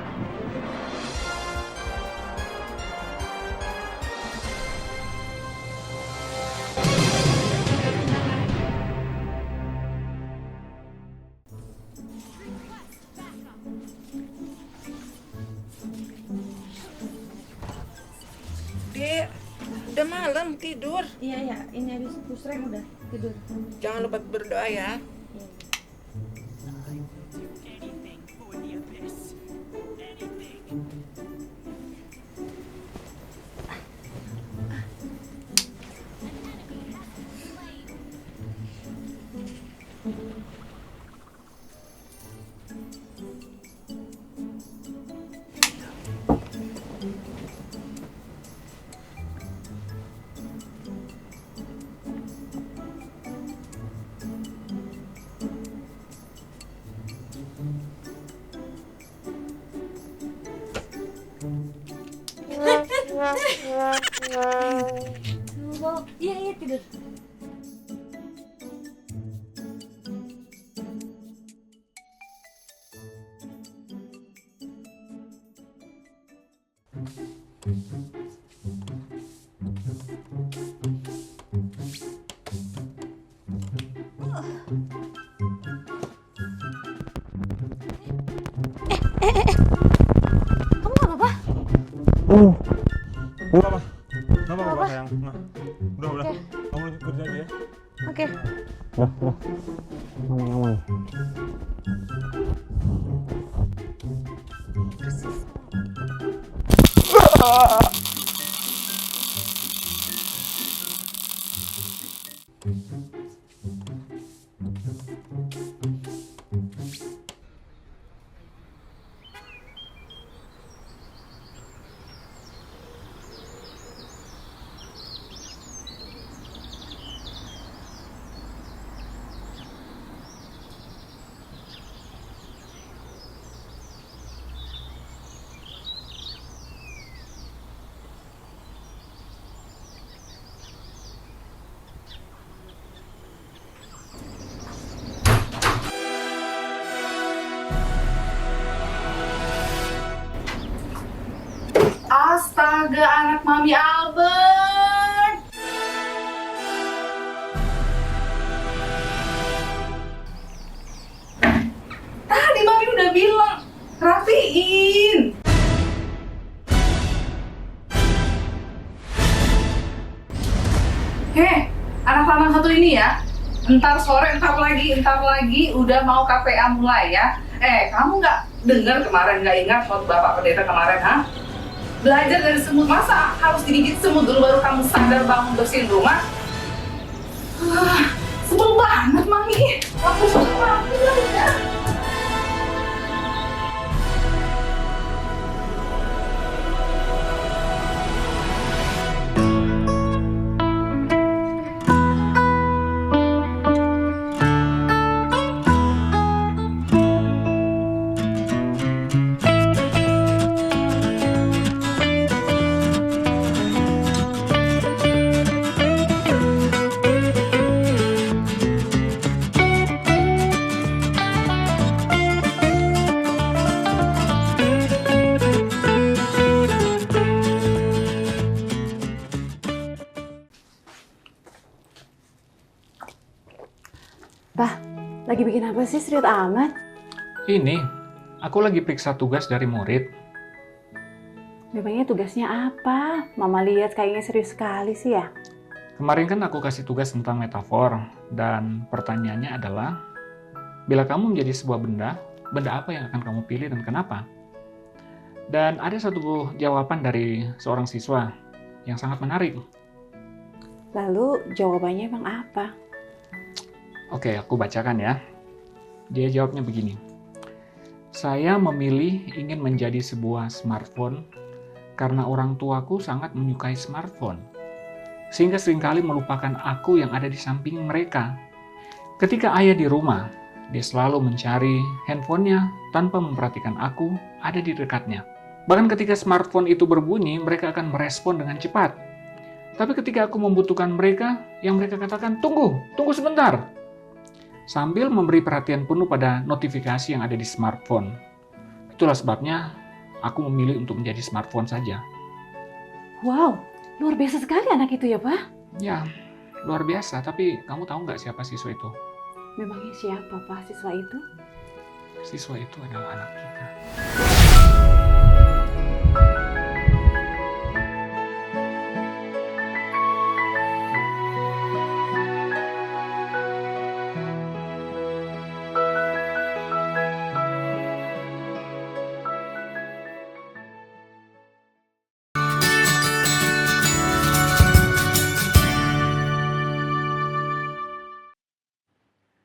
Dek, udah malam tidur. Iya, ini habis pusreng udah tidur. Jangan lupa berdoa ya. Iya, tidur. Kamu nggak apa-apa? Nggak apa-apa sayang. Nah, udah. Kamu lanjut kerja aja ya. Oke. Astaga, anak Mami Albert. Tadi Mami udah bilang, rapiin. Anak lanang satu ini ya, Entar sore, entar lagi udah mau KPA mulai ya. Kamu nggak dengar kemarin, nggak ingat waktu Bapak Pendeta kemarin, ha? Belajar dari semut, masa harus digigit semut dulu baru kamu sadar bangun bersihin rumah? Sebel banget, Mami. Waktu suka Mami ya. Lagi bikin apa sih serius amat? Ini, aku lagi periksa tugas dari murid. Memangnya tugasnya apa? Mama lihat kayaknya serius sekali sih ya. Kemarin kan aku kasih tugas tentang metafor, dan pertanyaannya adalah, bila kamu menjadi sebuah benda, benda apa yang akan kamu pilih dan kenapa? Dan ada satu jawaban dari seorang siswa yang sangat menarik. Lalu jawabannya emang apa? Oke, aku bacakan ya. Dia jawabnya begini. Saya memilih ingin menjadi sebuah smartphone karena orang tuaku sangat menyukai smartphone. Sehingga seringkali melupakan aku yang ada di samping mereka. Ketika ayah di rumah, dia selalu mencari handphonenya tanpa memperhatikan aku ada di dekatnya. Bahkan ketika smartphone itu berbunyi, mereka akan merespon dengan cepat. Tapi ketika aku membutuhkan mereka, yang mereka katakan, tunggu sebentar. Sambil memberi perhatian penuh pada notifikasi yang ada di smartphone. Itulah sebabnya aku memilih untuk menjadi smartphone saja. Wow, luar biasa sekali anak itu ya, Pak? Ya, luar biasa. Tapi kamu tahu nggak siapa siswa itu? Memangnya siapa, Pak, siswa itu? Siswa itu adalah anak kita.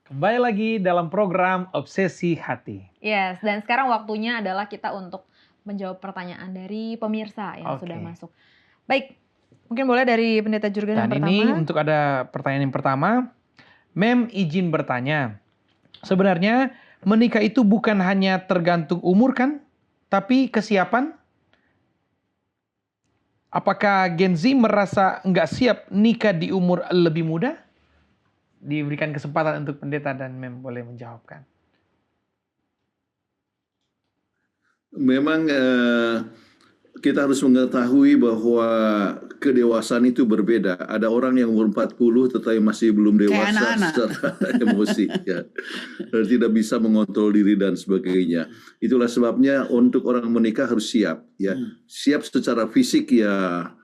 Kembali lagi dalam program Obsesi Hati. Yes, dan sekarang waktunya adalah kita untuk menjawab pertanyaan dari pemirsa yang sudah masuk. Baik, mungkin boleh dari Pendeta Jurgen yang pertama. Dan ini untuk ada pertanyaan yang pertama. Mem izin bertanya, sebenarnya menikah itu bukan hanya tergantung umur kan? Tapi kesiapan? Apakah Gen Z merasa nggak siap nikah di umur lebih muda? Diberikan kesempatan untuk pendeta dan Mem boleh menjawabkan. Memang kita harus mengetahui bahwa kedewasaan itu berbeda. Ada orang yang umur 40 tetapi masih belum dewasa secara emosi, ya. Dan tidak bisa mengontrol diri dan sebagainya. Itulah sebabnya untuk orang menikah harus siap, ya. Siap secara fisik ya.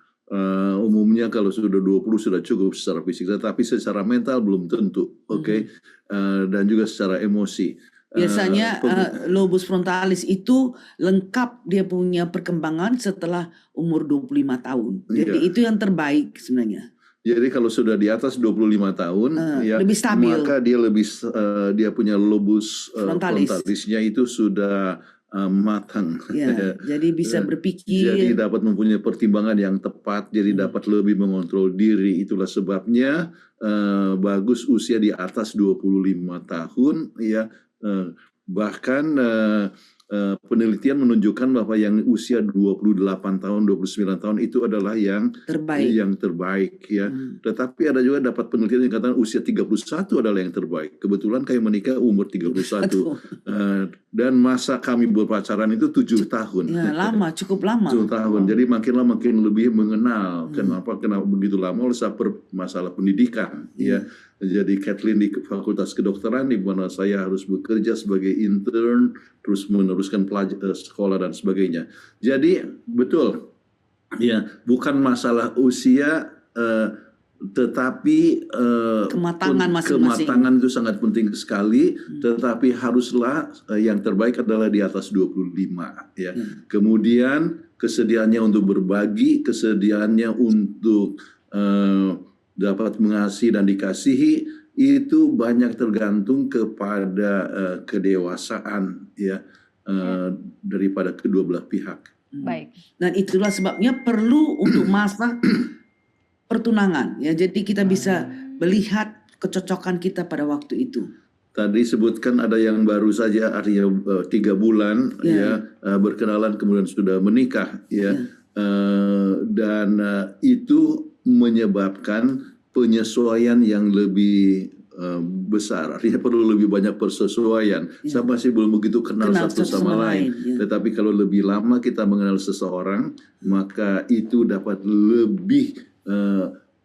Umumnya kalau sudah 20 sudah cukup secara fisik, tetapi secara mental belum tentu, oke? Dan juga secara emosi. Biasanya lobus frontalis itu lengkap dia punya perkembangan setelah umur 25 tahun. Jadi itu yang terbaik sebenarnya. Jadi kalau sudah di atas 25 tahun, ya, lebih stabil. Maka dia dia punya lobus frontalisnya itu sudah matang, ya, jadi bisa berpikir, jadi dapat mempunyai pertimbangan yang tepat, jadi dapat lebih mengontrol diri. Itulah sebabnya bagus usia di atas 25 tahun, ya. Bahkan penelitian menunjukkan bahwa yang usia 28 tahun, 29 tahun itu adalah yang terbaik, ya. Tetapi ada juga dapat penelitian yang katakan usia 31 adalah yang terbaik. Kebetulan kami menikah umur 31. Dan masa kami berpacaran itu 7 tahun. Ya, lama, cukup lama. 7 tahun. Jadi makin lama makin lebih mengenal kenapa begitu lama oleh masalah pendidikan, ya. Jadi Kathleen di Fakultas Kedokteran di mana saya harus bekerja sebagai intern, terus meneruskan sekolah dan sebagainya. Jadi betul, ya, bukan masalah usia, tetapi Kematangan masing-masing. kematangan itu sangat penting sekali, tetapi haruslah yang terbaik adalah di atas 25 ya. Kemudian kesediaannya untuk berbagi, kesediaannya untuk dapat mengasihi dan dikasihi, itu banyak tergantung kepada kedewasaan ya daripada kedua belah pihak. Baik. Dan itulah sebabnya perlu untuk masa pertunangan ya. Jadi kita bisa melihat kecocokan kita pada waktu itu. Tadi sebutkan ada yang baru saja artinya 3 bulan ya berkenalan kemudian sudah menikah ya. Dan itu menyebabkan penyesuaian yang lebih besar, artinya perlu lebih banyak persesuaian. Saya masih belum begitu kenal satu sama lain. Tetapi kalau lebih lama kita mengenal seseorang, maka itu dapat lebih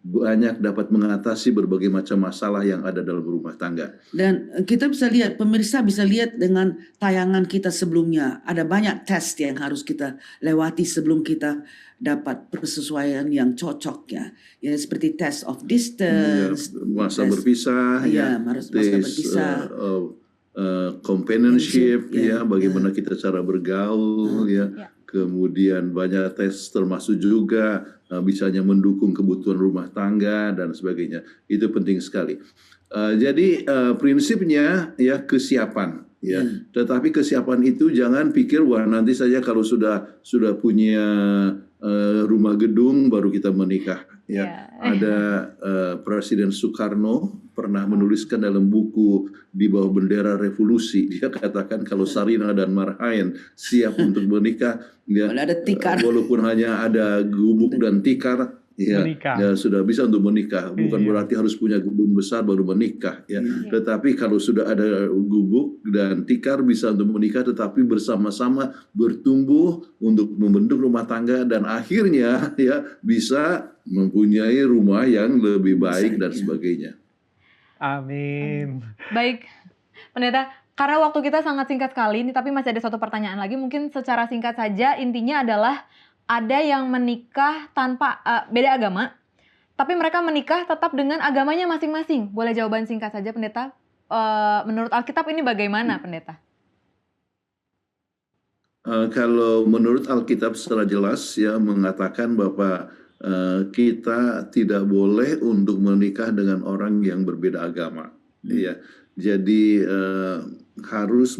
banyak dapat mengatasi berbagai macam masalah yang ada dalam rumah tangga. Dan kita bisa lihat, pemirsa bisa lihat dengan tayangan kita sebelumnya, ada banyak tes yang harus kita lewati sebelum kita dapat persesuaian yang cocok ya. Ya seperti test of distance, masa berpisah, masa berpisah, companionship, bagaimana kita cara bergaul, kemudian banyak tes termasuk juga bisanya mendukung kebutuhan rumah tangga dan sebagainya. Itu penting sekali. Jadi prinsipnya ya kesiapan. Ya, tetapi kesiapan itu jangan pikir wah nanti saja kalau sudah punya rumah gedung baru kita menikah. Ya, ada Presiden Soekarno pernah menuliskan dalam buku Di Bawah Bendera Revolusi, dia katakan kalau Sarina dan Marhaen siap untuk menikah, ya, walaupun hanya ada gubuk dan tikar, ya sudah bisa untuk menikah. Bukan berarti harus punya gedung besar baru menikah ya. Tetapi kalau sudah ada gubuk dan tikar bisa untuk menikah, tetapi bersama-sama bertumbuh untuk membentuk rumah tangga dan akhirnya ya bisa mempunyai rumah yang lebih baik dan sebagainya. Amin. Baik, Pendeta, karena waktu kita sangat singkat sekali ini, tapi masih ada satu pertanyaan lagi. Mungkin secara singkat saja, intinya adalah ada yang menikah tanpa beda agama, tapi mereka menikah tetap dengan agamanya masing-masing. Boleh jawaban singkat saja, Pendeta? Menurut Alkitab ini bagaimana, Pendeta? Kalau menurut Alkitab secara jelas ya mengatakan bahwa kita tidak boleh untuk menikah dengan orang yang berbeda agama. Ya, jadi harus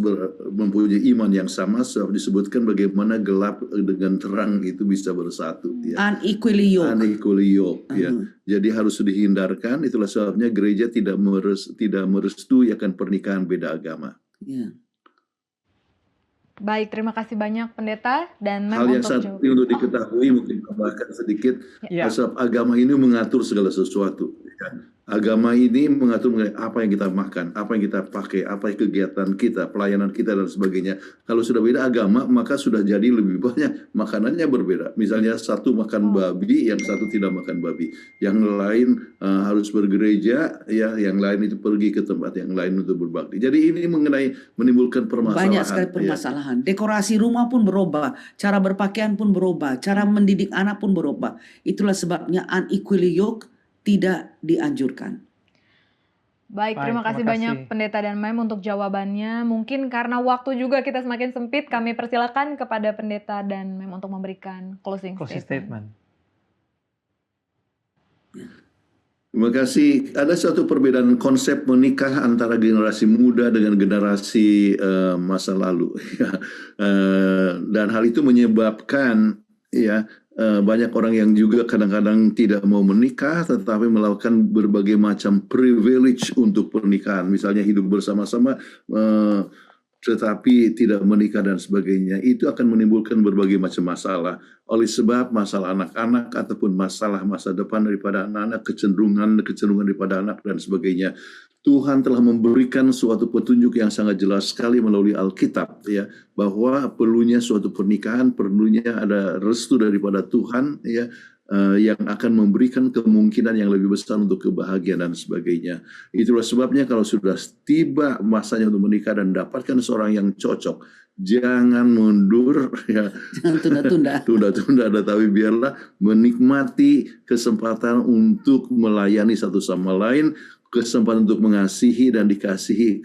mempunyai iman yang sama, sebab disebutkan bagaimana gelap dengan terang itu bisa bersatu. Ya. Unequally yoked. Unequally yoked, ya. Jadi harus dihindarkan. Itulah sebabnya gereja tidak merestui akan pernikahan beda agama. Ya. Baik, terima kasih banyak Pendeta dan hal yang satu untuk diketahui mungkin tambahkan sedikit, sebab agama ini mengatur segala sesuatu. Ya. Agama ini mengatur mengenai apa yang kita makan, apa yang kita pakai, apa yang kegiatan kita, pelayanan kita dan sebagainya. Kalau sudah beda agama, maka sudah jadi lebih banyak makanannya berbeda. Misalnya satu makan babi, yang satu tidak makan babi. Yang lain harus bergereja, ya, yang lain itu pergi ke tempat yang lain untuk berbakti. Jadi ini menimbulkan permasalahan. Banyak sekali permasalahan. Ya. Dekorasi rumah pun berubah, cara berpakaian pun berubah, cara mendidik anak pun berubah. Itulah sebabnya unequally yoked tidak dianjurkan. Baik, terima kasih banyak Pendeta dan Mem untuk jawabannya. Mungkin karena waktu juga kita semakin sempit, kami persilakan kepada Pendeta dan Mem untuk memberikan closing statement. Terima kasih. Ada suatu perbedaan konsep menikah antara generasi muda dengan generasi masa lalu. Dan hal itu menyebabkan ya banyak orang yang juga kadang-kadang tidak mau menikah tetapi melakukan berbagai macam privilege untuk pernikahan, misalnya hidup bersama-sama tetapi tidak menikah dan sebagainya. Itu akan menimbulkan berbagai macam masalah, oleh sebab masalah anak-anak ataupun masalah masa depan daripada anak-anak, kecenderungan daripada anak dan sebagainya. Tuhan telah memberikan suatu petunjuk yang sangat jelas sekali melalui Alkitab, ya, bahwa perlunya suatu pernikahan, perlunya ada restu daripada Tuhan, ya, yang akan memberikan kemungkinan yang lebih besar untuk kebahagiaan dan sebagainya. Itulah sebabnya kalau sudah tiba masanya untuk menikah dan dapatkan seorang yang cocok, jangan mundur, ya, Jangan tunda-tunda. tetapi biarlah menikmati kesempatan untuk melayani satu sama lain, kesempatan untuk mengasihi dan dikasihi,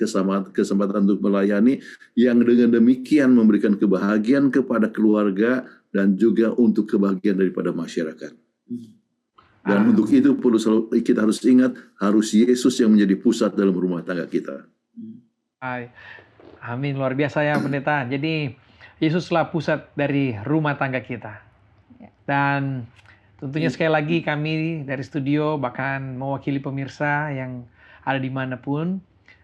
kesempatan untuk melayani, yang dengan demikian memberikan kebahagiaan kepada keluarga dan juga untuk kebahagiaan daripada masyarakat. Dan untuk itu kita harus ingat, harus Yesus yang menjadi pusat dalam rumah tangga kita. Amin, luar biasa ya pendeta. Jadi Yesuslah pusat dari rumah tangga kita. Dan tentunya sekali lagi kami dari studio bahkan mewakili pemirsa yang ada dimanapun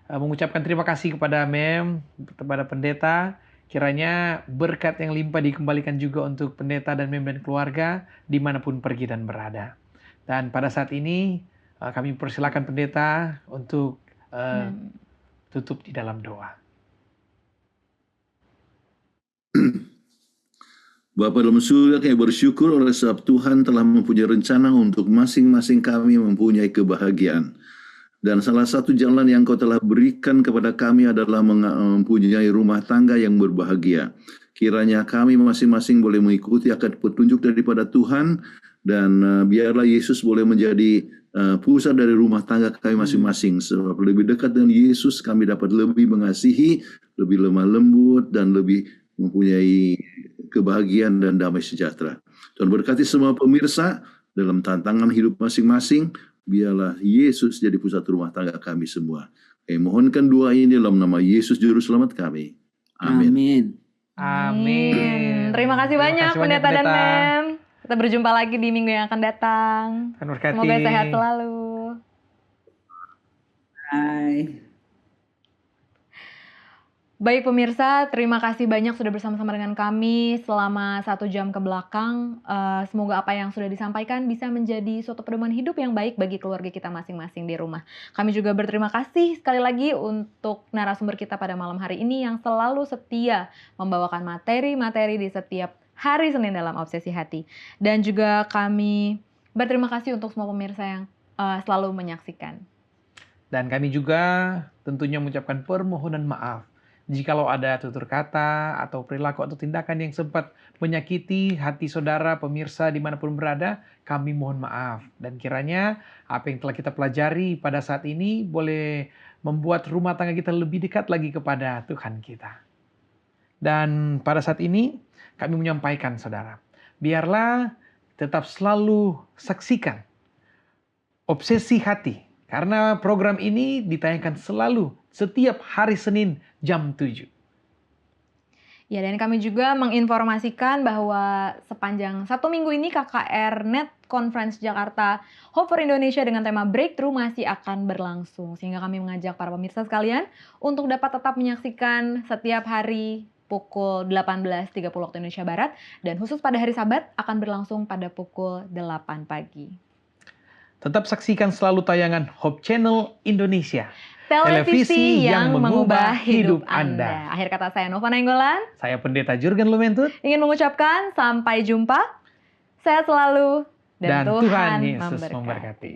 mengucapkan terima kasih kepada Mem, kepada pendeta. Kiranya berkat yang limpah dikembalikan juga untuk pendeta dan Mem dan keluarga dimanapun pergi dan berada. Dan pada saat ini kami persilakan pendeta untuk tutup di dalam doa. Bapa dalam surga, kami bersyukur oleh sebab Tuhan telah mempunyai rencana untuk masing-masing kami mempunyai kebahagiaan. Dan salah satu jalan yang Kau telah berikan kepada kami adalah mempunyai rumah tangga yang berbahagia. Kiranya kami masing-masing boleh mengikuti akan petunjuk daripada Tuhan, dan biarlah Yesus boleh menjadi pusat dari rumah tangga kami masing-masing. Sebab lebih dekat dengan Yesus kami dapat lebih mengasihi, lebih lemah lembut, dan lebih mempunyai kebahagiaan dan damai sejahtera. Tuhan berkati semua pemirsa dalam tantangan hidup masing-masing. Biarlah Yesus jadi pusat rumah tangga kami semua. Kami mohonkan doa ini dalam nama Yesus Juru Selamat kami. Amin. Amin. Terima kasih banyak pendeta dan Mem. Kita berjumpa lagi di minggu yang akan datang. Semoga sehat selalu. Hai. Baik pemirsa, terima kasih banyak sudah bersama-sama dengan kami selama 1 jam ke belakang. Semoga apa yang sudah disampaikan bisa menjadi suatu pedoman hidup yang baik bagi keluarga kita masing-masing di rumah. Kami juga berterima kasih sekali lagi untuk narasumber kita pada malam hari ini yang selalu setia membawakan materi-materi di setiap hari Senin dalam Obsesi Hati. Dan juga kami berterima kasih untuk semua pemirsa yang selalu menyaksikan. Dan kami juga tentunya mengucapkan permohonan maaf jikalau ada tutur kata atau perilaku atau tindakan yang sempat menyakiti hati saudara pemirsa dimanapun berada, kami mohon maaf. Dan kiranya apa yang telah kita pelajari pada saat ini boleh membuat rumah tangga kita lebih dekat lagi kepada Tuhan kita. Dan pada saat ini kami menyampaikan saudara, biarlah tetap selalu saksikan Obsesi Hati. Karena program ini ditayangkan selalu setiap hari Senin jam 7. Ya, dan kami juga menginformasikan bahwa sepanjang 1 minggu ini KKR Net Conference Jakarta Hope for Indonesia dengan tema Breakthrough masih akan berlangsung. Sehingga kami mengajak para pemirsa sekalian untuk dapat tetap menyaksikan setiap hari pukul 18.30 waktu Indonesia Barat. Dan khusus pada hari Sabat akan berlangsung pada pukul 8 pagi. Tetap saksikan selalu tayangan Hope Channel Indonesia. Televisi yang mengubah hidup Anda. Akhir kata saya Nova Nainggolan. Saya Pendeta Jurgen Lumentut. Ingin mengucapkan sampai jumpa. Sehat selalu. Dan Tuhan Yesus memberkati.